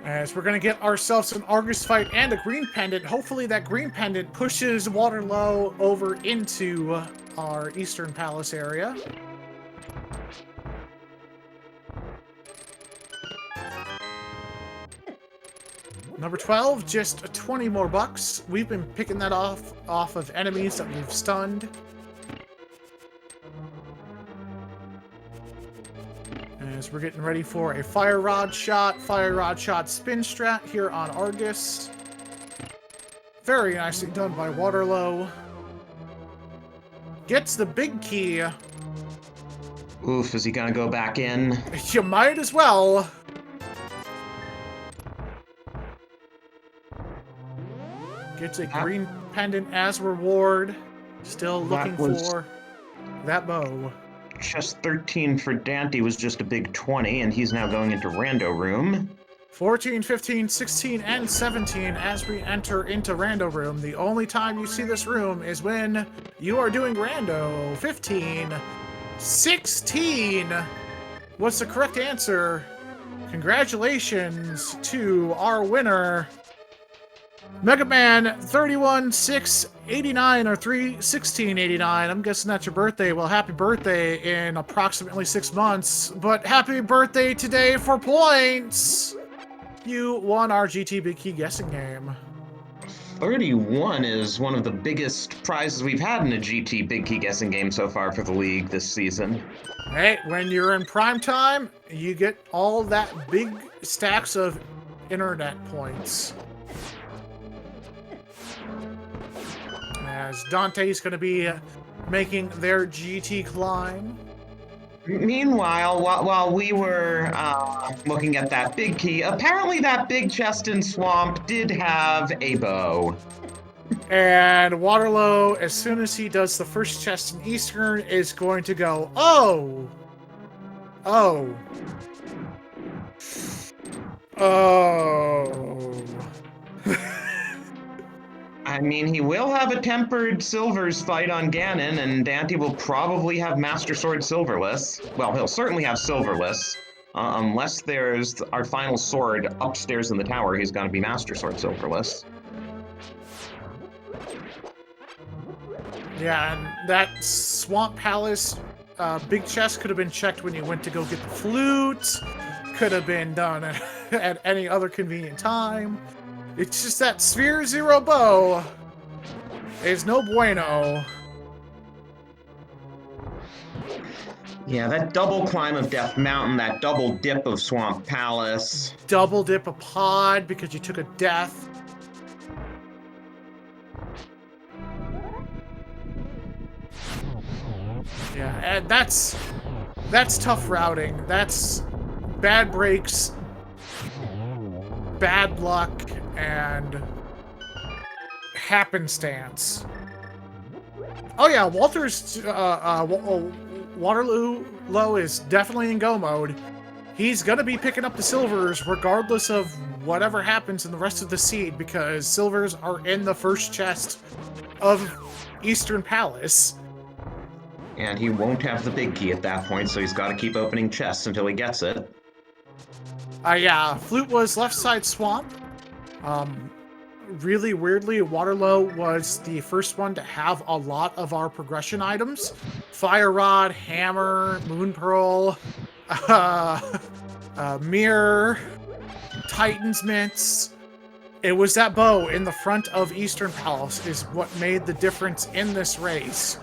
As we're going to get ourselves an Argus fight and a green pendant. Hopefully that green pendant pushes Waterleau over into our Eastern Palace area. Number 12, just 20 more bucks. We've been picking that off of enemies that we've stunned. As we're getting ready for a fire rod shot spin strat here on Argus. Very nicely done by Waterleau. Gets the big key. Oof, is he gonna go back in? You might as well. Gets a green pendant as reward. Still looking for that bow. Just 13 for daaanty was just a big 20, and he's now going into Rando Room. 14, 15, 16, and 17 as we enter into Rando Room. The only time you see this room is when you are doing Rando. 15, 16 was the correct answer. Congratulations to our winner, Mega Man 31689 or 31689. I'm guessing that's your birthday. Well, happy birthday in approximately 6 months, but happy birthday today for points. You won our GT Big Key guessing game. 31 is one of the biggest prizes we've had in a GT Big Key guessing game so far for the league this season. Hey, when you're in prime time, you get all that big stacks of internet points. As Dante's going to be making their GT climb. Meanwhile, while we were looking at that big key, apparently that big chest in Swamp did have a bow. And Waterleau, as soon as he does the first chest in Eastern, is going to go, oh! Oh. Oh. I mean, he will have a Tempered Silvers fight on Ganon, and daaanty will probably have Master Sword Silverless. Well, he'll certainly have Silverless. Unless there's our final sword upstairs in the tower, he's going to be Master Sword Silverless. Yeah, and that Swamp Palace big chest could have been checked when you went to go get the flute. Could have been done at any other convenient time. It's just that Sphere Zero bow is no bueno. Yeah, that double climb of Death Mountain, that double dip of Swamp Palace. Double dip a pod because you took a death. Yeah, and that's tough routing. That's bad breaks, bad luck, and happenstance. Oh yeah, Waterleau is definitely in go mode. He's gonna be picking up the silvers regardless of whatever happens in the rest of the seed, because silvers are in the first chest of Eastern Palace. And he won't have the big key at that point, so he's got to keep opening chests until he gets it. Yeah, flute was left side swamp. Really weirdly, Waterleau was the first one to have a lot of our progression items. Fire Rod, Hammer, Moon Pearl, Mirror, Titan's Mitts. It was that bow in the front of Eastern Palace is what made the difference in this race.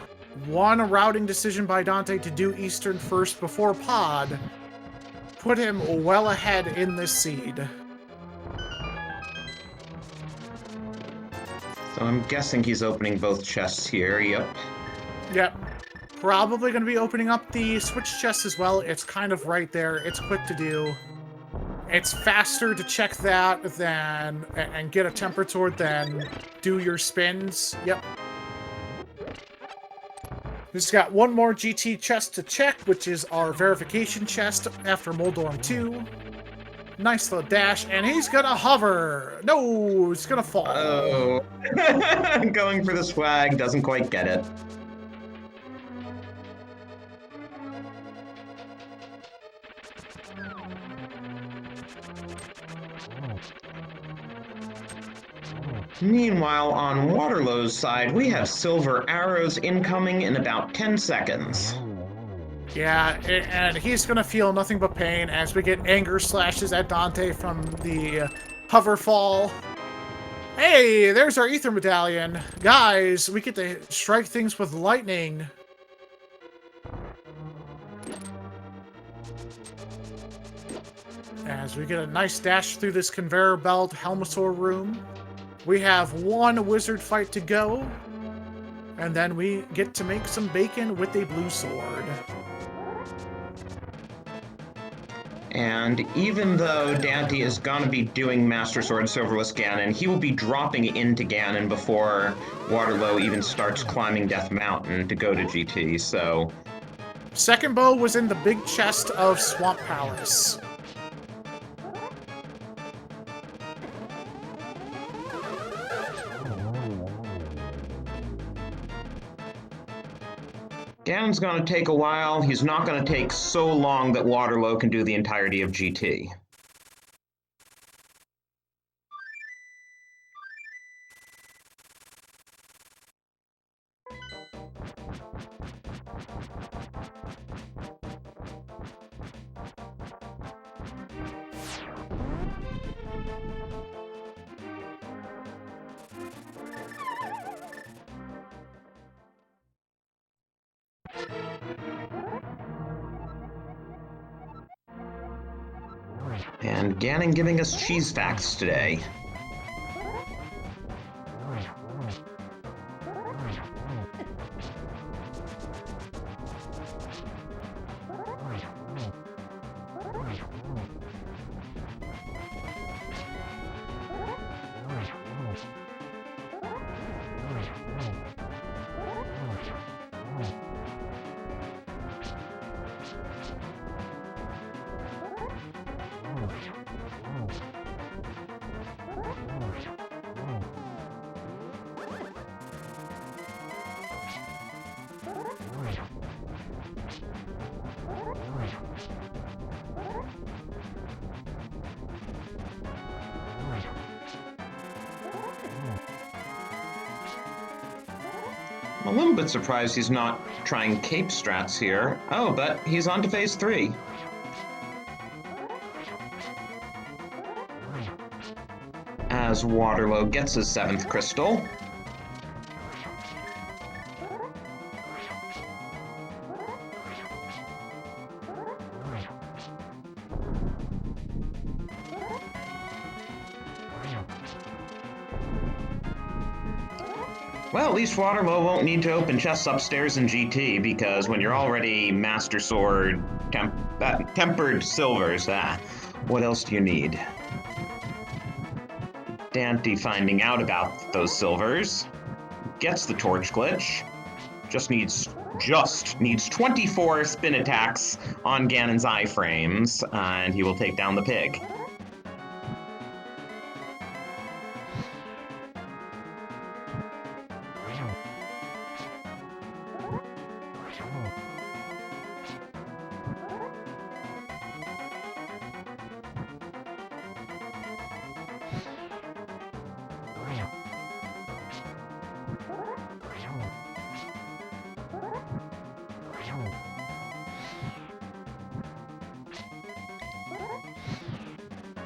One routing decision by daaanty to do Eastern first before Pod put him well ahead in this seed. So I'm guessing he's opening both chests here, yep. Yep. Probably going to be opening up the switch chest as well. It's kind of right there. It's quick to do. It's faster to check that than and get a tempered sword than do your spins. Yep. We've got one more GT chest to check, which is our verification chest after Moldorm 2. Nice little dash, and he's gonna hover. No, it's gonna fall. Oh. Going for the swag, doesn't quite get it. Meanwhile, on Waterlow's side, we have silver arrows incoming in about 10 seconds. Yeah, and he's gonna feel nothing but pain as we get anger slashes at Dante from the hover fall. Hey, there's our ether medallion. Guys, we get to strike things with lightning. As we get a nice dash through this conveyor belt Helmosaur room. We have one wizard fight to go. And then we get to make some bacon with a blue sword. And even though Daaanty is going to be doing Master Sword Silverless Ganon, he will be dropping into Ganon before Waterleau even starts climbing Death Mountain to go to GT, so... Second bow was in the big chest of Swamp Palace. Ganon's going to take a while. He's not going to take so long that Waterleau can do the entirety of GT. And Ganon giving us cheese facts today. I'm a little bit surprised he's not trying cape strats here. Oh, but he's on to phase 3. As Waterleau gets his 7th crystal. Well, at least Waterleau won't need to open chests upstairs in GT, because when you're already Master Sword tempered silvers, what else do you need? Daaanty finding out about those silvers, gets the torch glitch, just needs 24 spin attacks on Ganon's iframes, and he will take down the pig.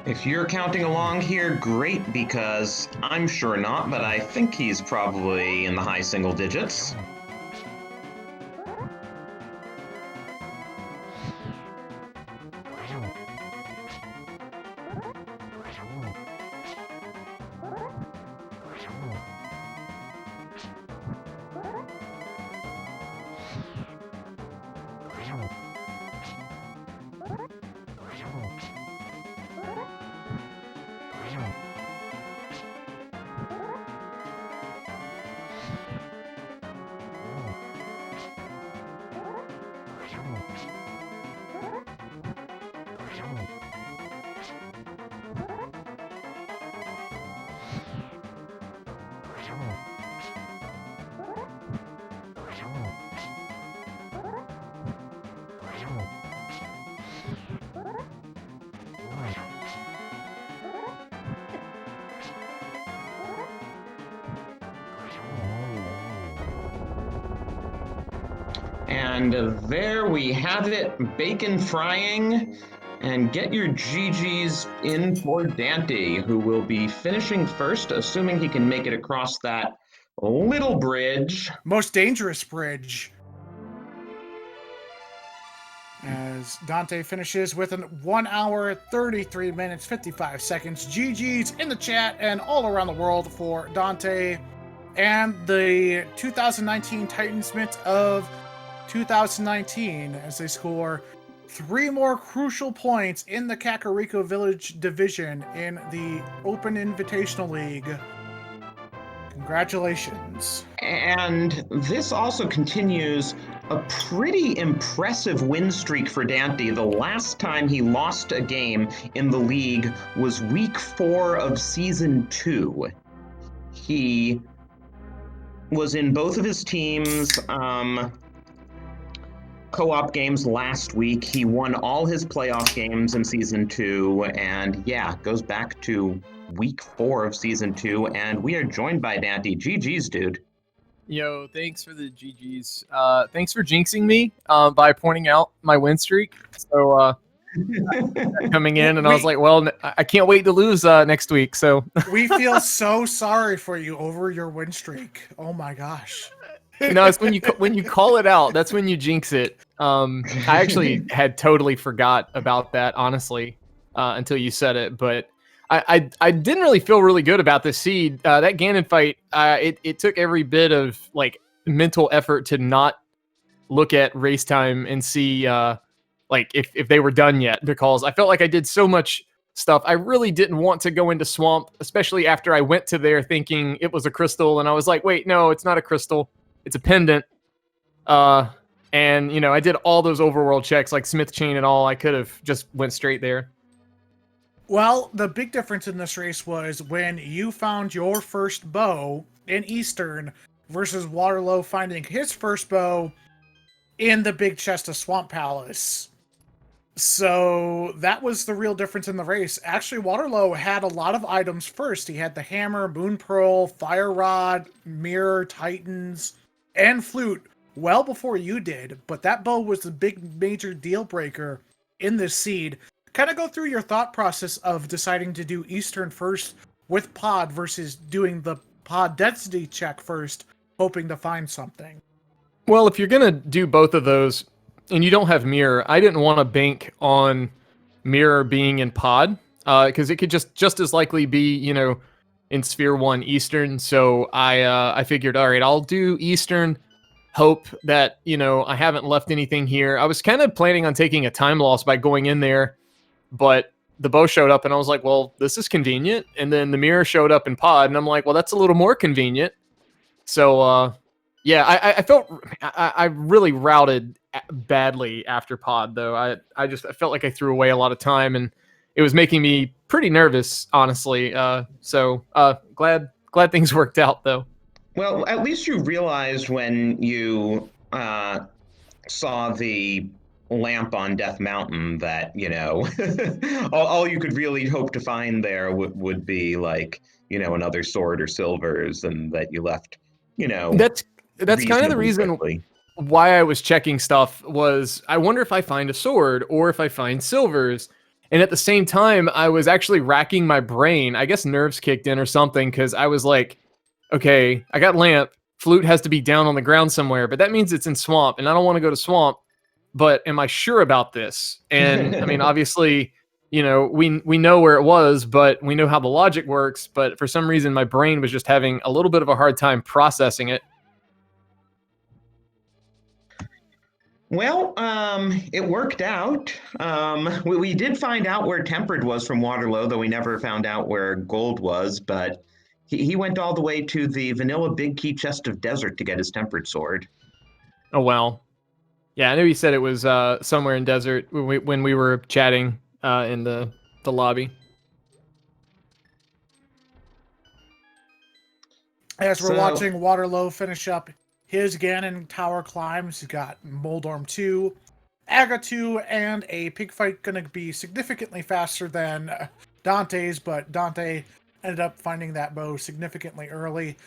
If you're counting along here, great, because I'm sure not, but I think he's probably in the high single digits. And there we have it, bacon frying. And get your GGs in for daaanty, who will be finishing first, assuming he can make it across that little bridge. Most dangerous bridge. As daaanty finishes with an 1 hour, 33 minutes, 55 seconds. GG's in the chat and all around the world for daaanty and the 2019 Titansmith of 2019 as they score 3 more crucial points in the Kakariko Village division in the Open Invitational League. Congratulations. And this also continues a pretty impressive win streak for daaanty. The last time he lost a game in the league was week 4 of season 2. He was in both of his teams' co-op games last week. He won all his playoff games in season 2, and yeah, goes back to week 4 of season 2, and we are joined by daaanty. GG's, dude. Yo, thanks for the GGs. Thanks for jinxing me by pointing out my win streak. So coming in, and I was like, well, I can't wait to lose next week. So we feel so sorry for you over your win streak. Oh my gosh. No, it's when you call it out, that's when you jinx it. I actually had totally forgot about that, honestly, until you said it. But I didn't really feel really good about this seed. That Ganon fight, it took every bit of like mental effort to not look at race time and see like if they were done yet, because I felt like I did so much stuff. I really didn't want to go into Swamp, especially after I went to there thinking it was a crystal, and I was like, wait, no, it's not a crystal. It's a pendant. And, you know, I did all those overworld checks, like Smith Chain and all. I could have just went straight there. Well, the big difference in this race was when you found your first bow in Eastern versus Waterleau finding his first bow in the big chest of Swamp Palace. So that was the real difference in the race. Actually, Waterleau had a lot of items first. He had the hammer, moon pearl, fire rod, mirror, titans, and flute well before you did, but that bow was the big major deal breaker in this seed. Kind of go through your thought process of deciding to do Eastern first with pod versus doing the pod density check first, hoping to find something. Well, if you're going to do both of those and you don't have mirror, I didn't want to bank on mirror being in pod because it could just as likely be, you know, in Sphere 1 Eastern. So I figured, all right, I'll do Eastern, hope that, you know, I haven't left anything here. I was kind of planning on taking a time loss by going in there, but the bow showed up and I was like, well, this is convenient. And then the mirror showed up in pod and I'm like, well, that's a little more convenient. So yeah, I felt I really routed badly after pod, though. I felt like I threw away a lot of time and it was making me pretty nervous, honestly. So glad things worked out, though. Well, at least you realized when you saw the lamp on Death Mountain that, you know, all you could really hope to find there would be like, you know, another sword or silvers, and that you left, you know. That's kind of the reason why I was checking stuff was I wonder if I find a sword or if I find silvers. And at the same time, I was actually racking my brain. I guess nerves kicked in or something, because I was like, okay, I got lamp. Flute has to be down on the ground somewhere, but that means it's in Swamp, and I don't want to go to Swamp. But am I sure about this? And I mean, obviously, you know, we know where it was, but we know how the logic works. But for some reason, my brain was just having a little bit of a hard time processing it. Well, it worked out. We did find out where Tempered was from Waterleau, though we never found out where Gold was, but he went all the way to the vanilla big key chest of Desert to get his Tempered sword. Oh, well. Yeah, I knew he said it was somewhere in Desert when we were chatting in the lobby. As we're watching Waterleau finish up his Ganon Tower climbs, he's got Moldorm 2, Aga 2, and a pig fight going to be significantly faster than daaanty's, but daaanty ended up finding that bow significantly early.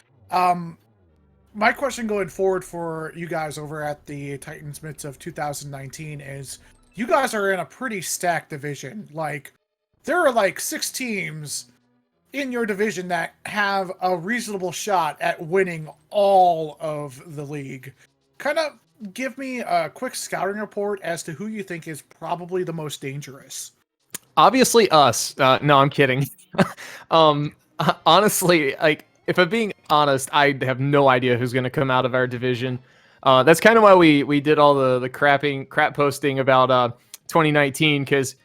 my question going forward for you guys over at the Titans Myths of 2019 is, you guys are in a pretty stacked division. Like, there are like 6 teams in your division that have a reasonable shot at winning all of the league. Kind of give me a quick scouting report as to who you think is probably the most dangerous. Obviously us. No, I'm kidding. Honestly, like, if I'm being honest, I have no idea who's going to come out of our division. That's kind of why we did all the crap posting about 2019, because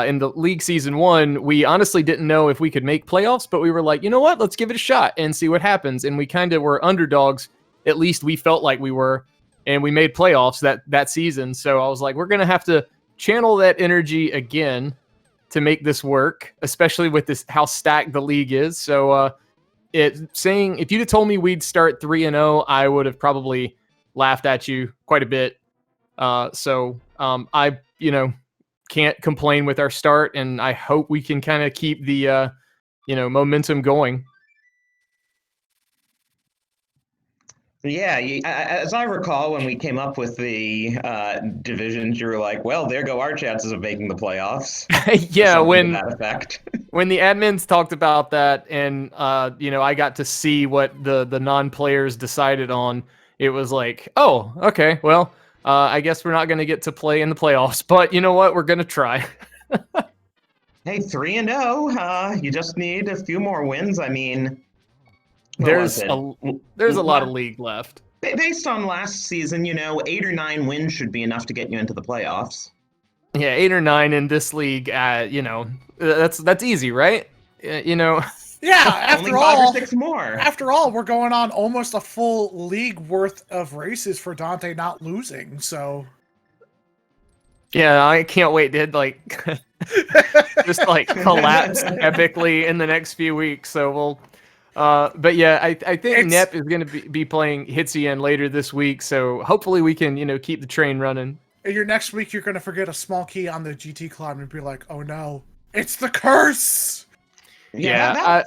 in the league season 1, we honestly didn't know if we could make playoffs, but we were like, you know what, let's give it a shot and see what happens. And we kind of were underdogs. At least we felt like we were, and we made playoffs that season. So I was like, we're going to have to channel that energy again to make this work, especially with this how stacked the league is. So if you'd have told me we'd start 3-0, I would have probably laughed at you quite a bit. I can't complain with our start, and I hope we can kind of keep the momentum going. Yeah, as I recall, when we came up with the divisions, you were like, "Well, there go our chances of making the playoffs." Yeah, when that effect. When the admins talked about that, and I got to see what the non-players decided on, it was like, oh, okay, well, I guess we're not going to get to play in the playoffs, but you know what? We're going to try. Hey, 3-0. You just need a few more wins. I mean. There's a lot of league left. Based on last season, 8 or 9 wins should be enough to get you into the playoffs. Yeah, 8 or 9 in this league. That's easy, right? Yeah, only 5 or 6 more. After all, we're going on almost a full league worth of races for Dante not losing. So. Yeah, I can't wait to just collapse epically in the next few weeks. So we'll. But yeah, I think Nep is going to be playing Hitzian later this week, so hopefully we can, keep the train running. Your next week, you're going to forget a small key on the GT climb and be like, oh no, it's the curse! Yeah.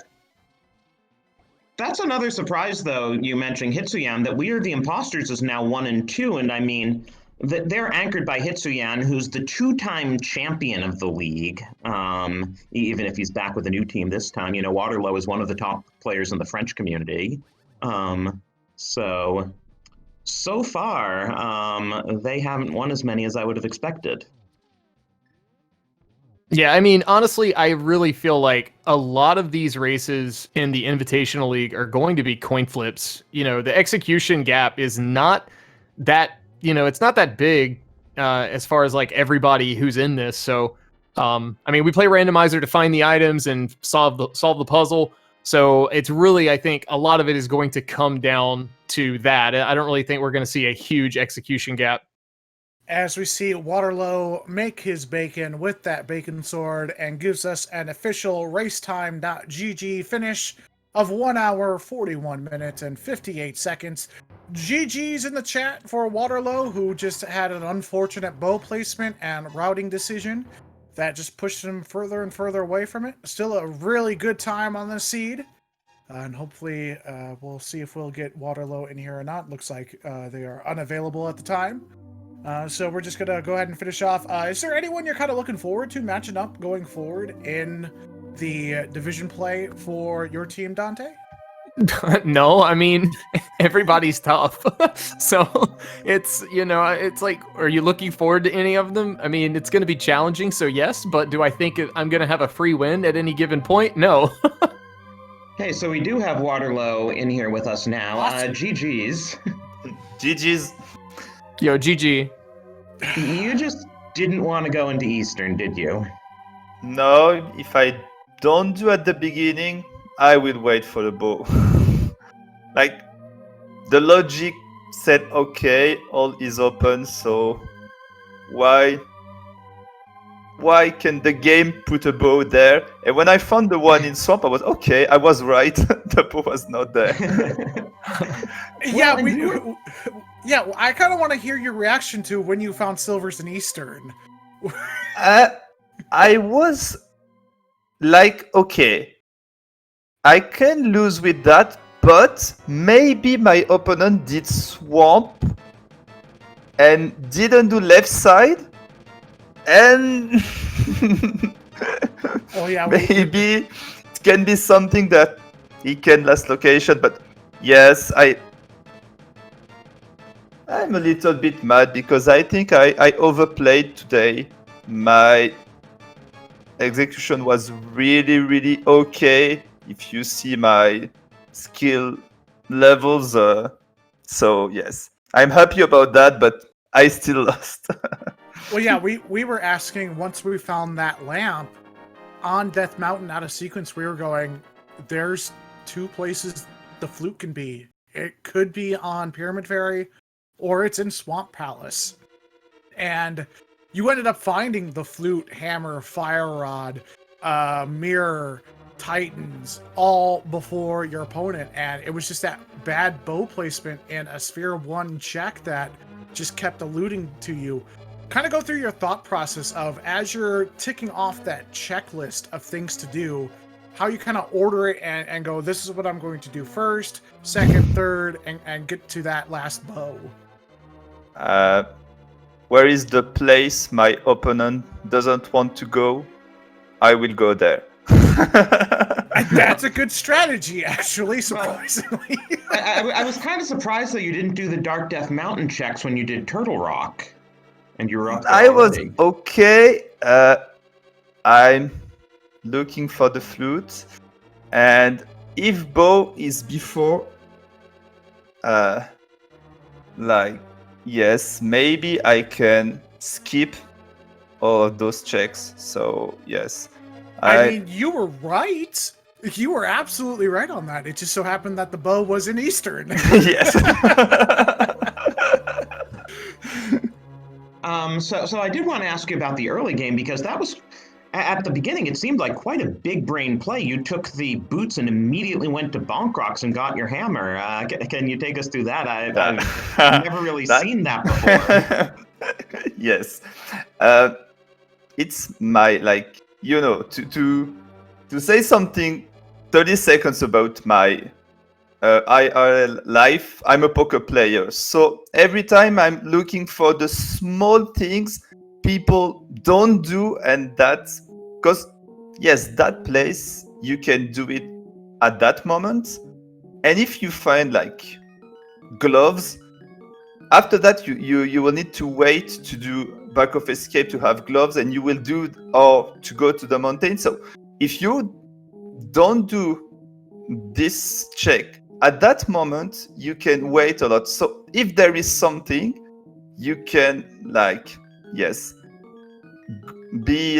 That's another surprise, though, you mentioning Hitsuyan, that We Are the Imposters is now 1 and 2, and I mean, they're anchored by Hitsuyan, who's the 2-time champion of the league, even if he's back with a new team this time. Waterleau is one of the top players in the French community. So far, they haven't won as many as I would have expected. Yeah, I mean, honestly, I really feel like a lot of these races in the Invitational League are going to be coin flips. The execution gap is not that... it's not that big as far as everybody who's in this. So, we play Randomizer to find the items and solve the puzzle. So it's really, I think, a lot of it is going to come down to that. I don't really think we're going to see a huge execution gap. As we see Waterleau make his bacon with that bacon sword and gives us an official racetime.gg finish of 1 hour, 41 minutes, and 58 seconds. GG's in the chat for Waterleau, who just had an unfortunate bow placement and routing decision that just pushed him further and further away from it. Still a really good time on the seed. And hopefully we'll see if we'll get Waterleau in here or not. Looks like they are unavailable at the time. So we're just going to go ahead and finish off. Is there anyone you're kind of looking forward to matching up going forward in the division play for your team, Dante? No, I mean, everybody's tough. So it's, it's like, are you looking forward to any of them? I mean, it's going to be challenging, so yes, but do I think I'm going to have a free win at any given point? No. Hey, so we do have Waterleau in here with us now. Awesome. GG's. GG's. Yo, GG. You just didn't want to go into Eastern, did you? No, if I don't do at the beginning, I will wait for the bow. The logic said, okay, all is open, so why can the game put a bow there? And when I found the one in Swamp, I was, okay, I was right. The bow was not there. Yeah, I kind of want to hear your reaction to when you found silvers in Eastern. I was like, okay, I can lose with that, but maybe my opponent did swamp and didn't do left side, and Oh yeah, maybe it can be something that he can last location. But yes, I'm a little bit mad because I think I overplayed today. My execution was really okay. If you see my skill levels, so yes, I'm happy about that, but I still lost. Well, yeah, we were asking once we found that lamp on Death Mountain out of sequence. We were going, there's two places the flute can be. It could be on Pyramid Ferry, or it's in Swamp Palace. And you ended up finding the flute, hammer, fire rod, mirror, titans, all before your opponent. And it was just that bad bow placement in a sphere of one check that just kept alluding to you. Kind of go through your thought process of, as you're ticking off that checklist of things to do, how you kind of order it and go, this is what I'm going to do first, second, third, and get to that last bow. Where is the place my opponent doesn't want to go? I will go there. That's a good strategy, actually, surprisingly. I was kind of surprised that you didn't do the Dark Death Mountain checks when you did Turtle Rock. And you were up there I was already. okay. I'm looking for the flute, and if bow is before, like, yes, maybe I can skip all of those checks. So yes, I mean, you were right. You were absolutely right on that. It just so happened that the bow was in Eastern. yes. So I did want to ask you about the early game, because that was, at the beginning, it seemed like quite a big brain play. You took the boots and immediately went to Bonk Rocks and got your hammer. Can you take us through that? I've never really seen that before. Yes. It's my, like, you know, to say something 30 seconds about my IRL life. I'm a poker player, so every time I'm looking for the small things people don't do, and that's because, yes, that place you can do it at that moment, and if you find like gloves, after that you will need to wait to do back of escape to have gloves, and you will do, or to go to the mountain. So if you don't do this check at that moment, you can wait a lot. So if there is something, you can, like, yes, be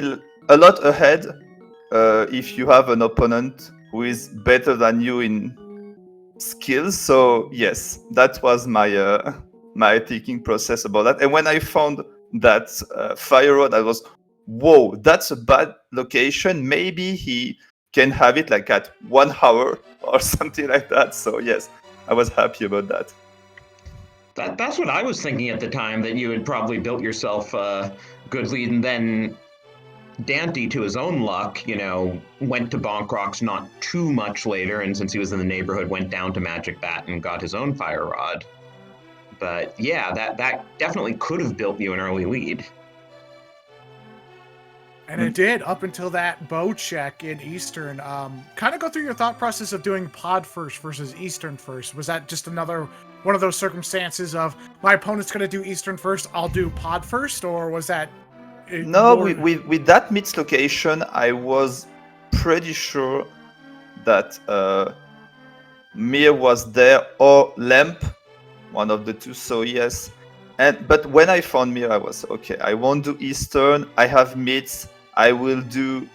a lot ahead if you have an opponent who is better than you in skills. So yes, that was my my thinking process about that. And when I found that fire rod, I was, whoa, that's a bad location. Maybe he can have it like at 1 hour or something like that. So yes, I was happy about that. That's what I was thinking at the time, that you had probably built yourself a good lead, and then daaanty, to his own luck, you know, went to Bonk Rocks not too much later, and since he was in the neighborhood, went down to Magic Bat and got his own fire rod. But yeah, that definitely could have built you an early lead. And it did, up until that bow check in Eastern. Kind of go through your thought process of doing pod first versus Eastern first. Was that just another one of those circumstances of, my opponent's going to do Eastern first, I'll do pod first? Or was that... No, with that mid location, I was pretty sure that Mir was there, or Lamp, one of the two. So yes, but when I found Mir, I was okay. I won't do Eastern. I have mids. I will do.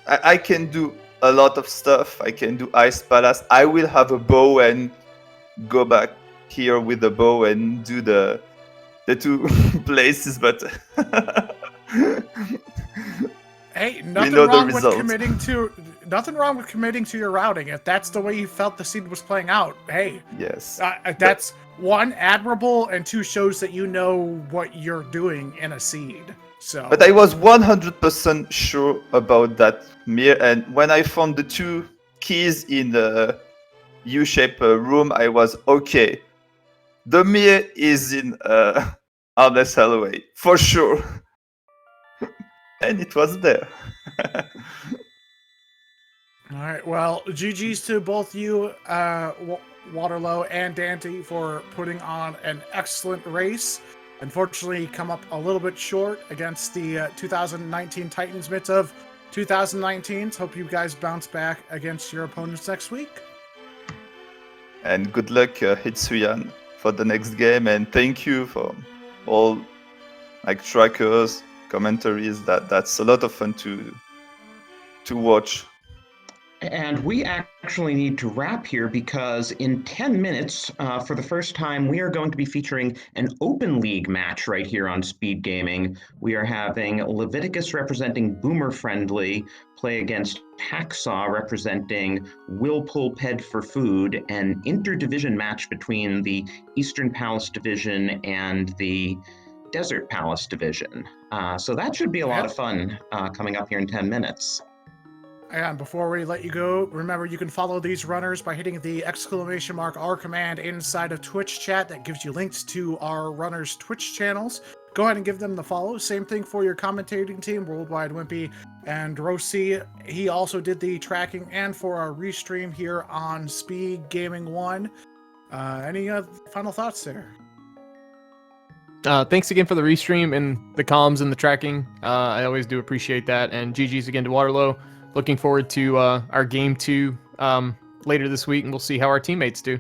I can do a lot of stuff. I can do Ice Palace. I will have a bow and go back here with the bow and do the two places. But hey, we know the result. Nothing wrong with committing to your routing. If that's the way you felt the seed was playing out, hey, yes, that's one, admirable, and two, shows that you know what you're doing in a seed. So, but I was 100% sure about that Mir, and when I found the two keys in U-shaped room, I was okay. The mirror is in Harness Hallway, for sure. And it was there. All right. Well, GG's to both you, Waterleau and daaanty, for putting on an excellent race. Unfortunately, come up a little bit short against the 2019 Titans mitts of 2019. Hope you guys bounce back against your opponents next week. And good luck, Hitsuyan, for the next game. And thank you for all like trackers, commentaries. That's a lot of fun to watch. And we actually need to wrap here because in 10 minutes, for the first time, we are going to be featuring an open league match right here on SpeedGaming. We are having Leviticus representing Boomer Friendly play against Hacksaw representing Will Pull Ped for Food, an interdivision match between the Eastern Palace Division and the Desert Palace Division. So that should be a lot of fun coming up here in 10 minutes. And before we let you go, remember you can follow these runners by hitting the !R command inside of Twitch chat. That gives you links to our runners' Twitch channels. Go ahead and give them the follow. Same thing for your commentating team, Worldwide Wimpy and Rossi. He also did the tracking and for our restream here on SpeedGaming 1. Any final thoughts there? Thanks again for the restream and the comms and the tracking. I always do appreciate that. And GG's again to Waterleau. Looking forward to our game 2 later this week, and we'll see how our teammates do.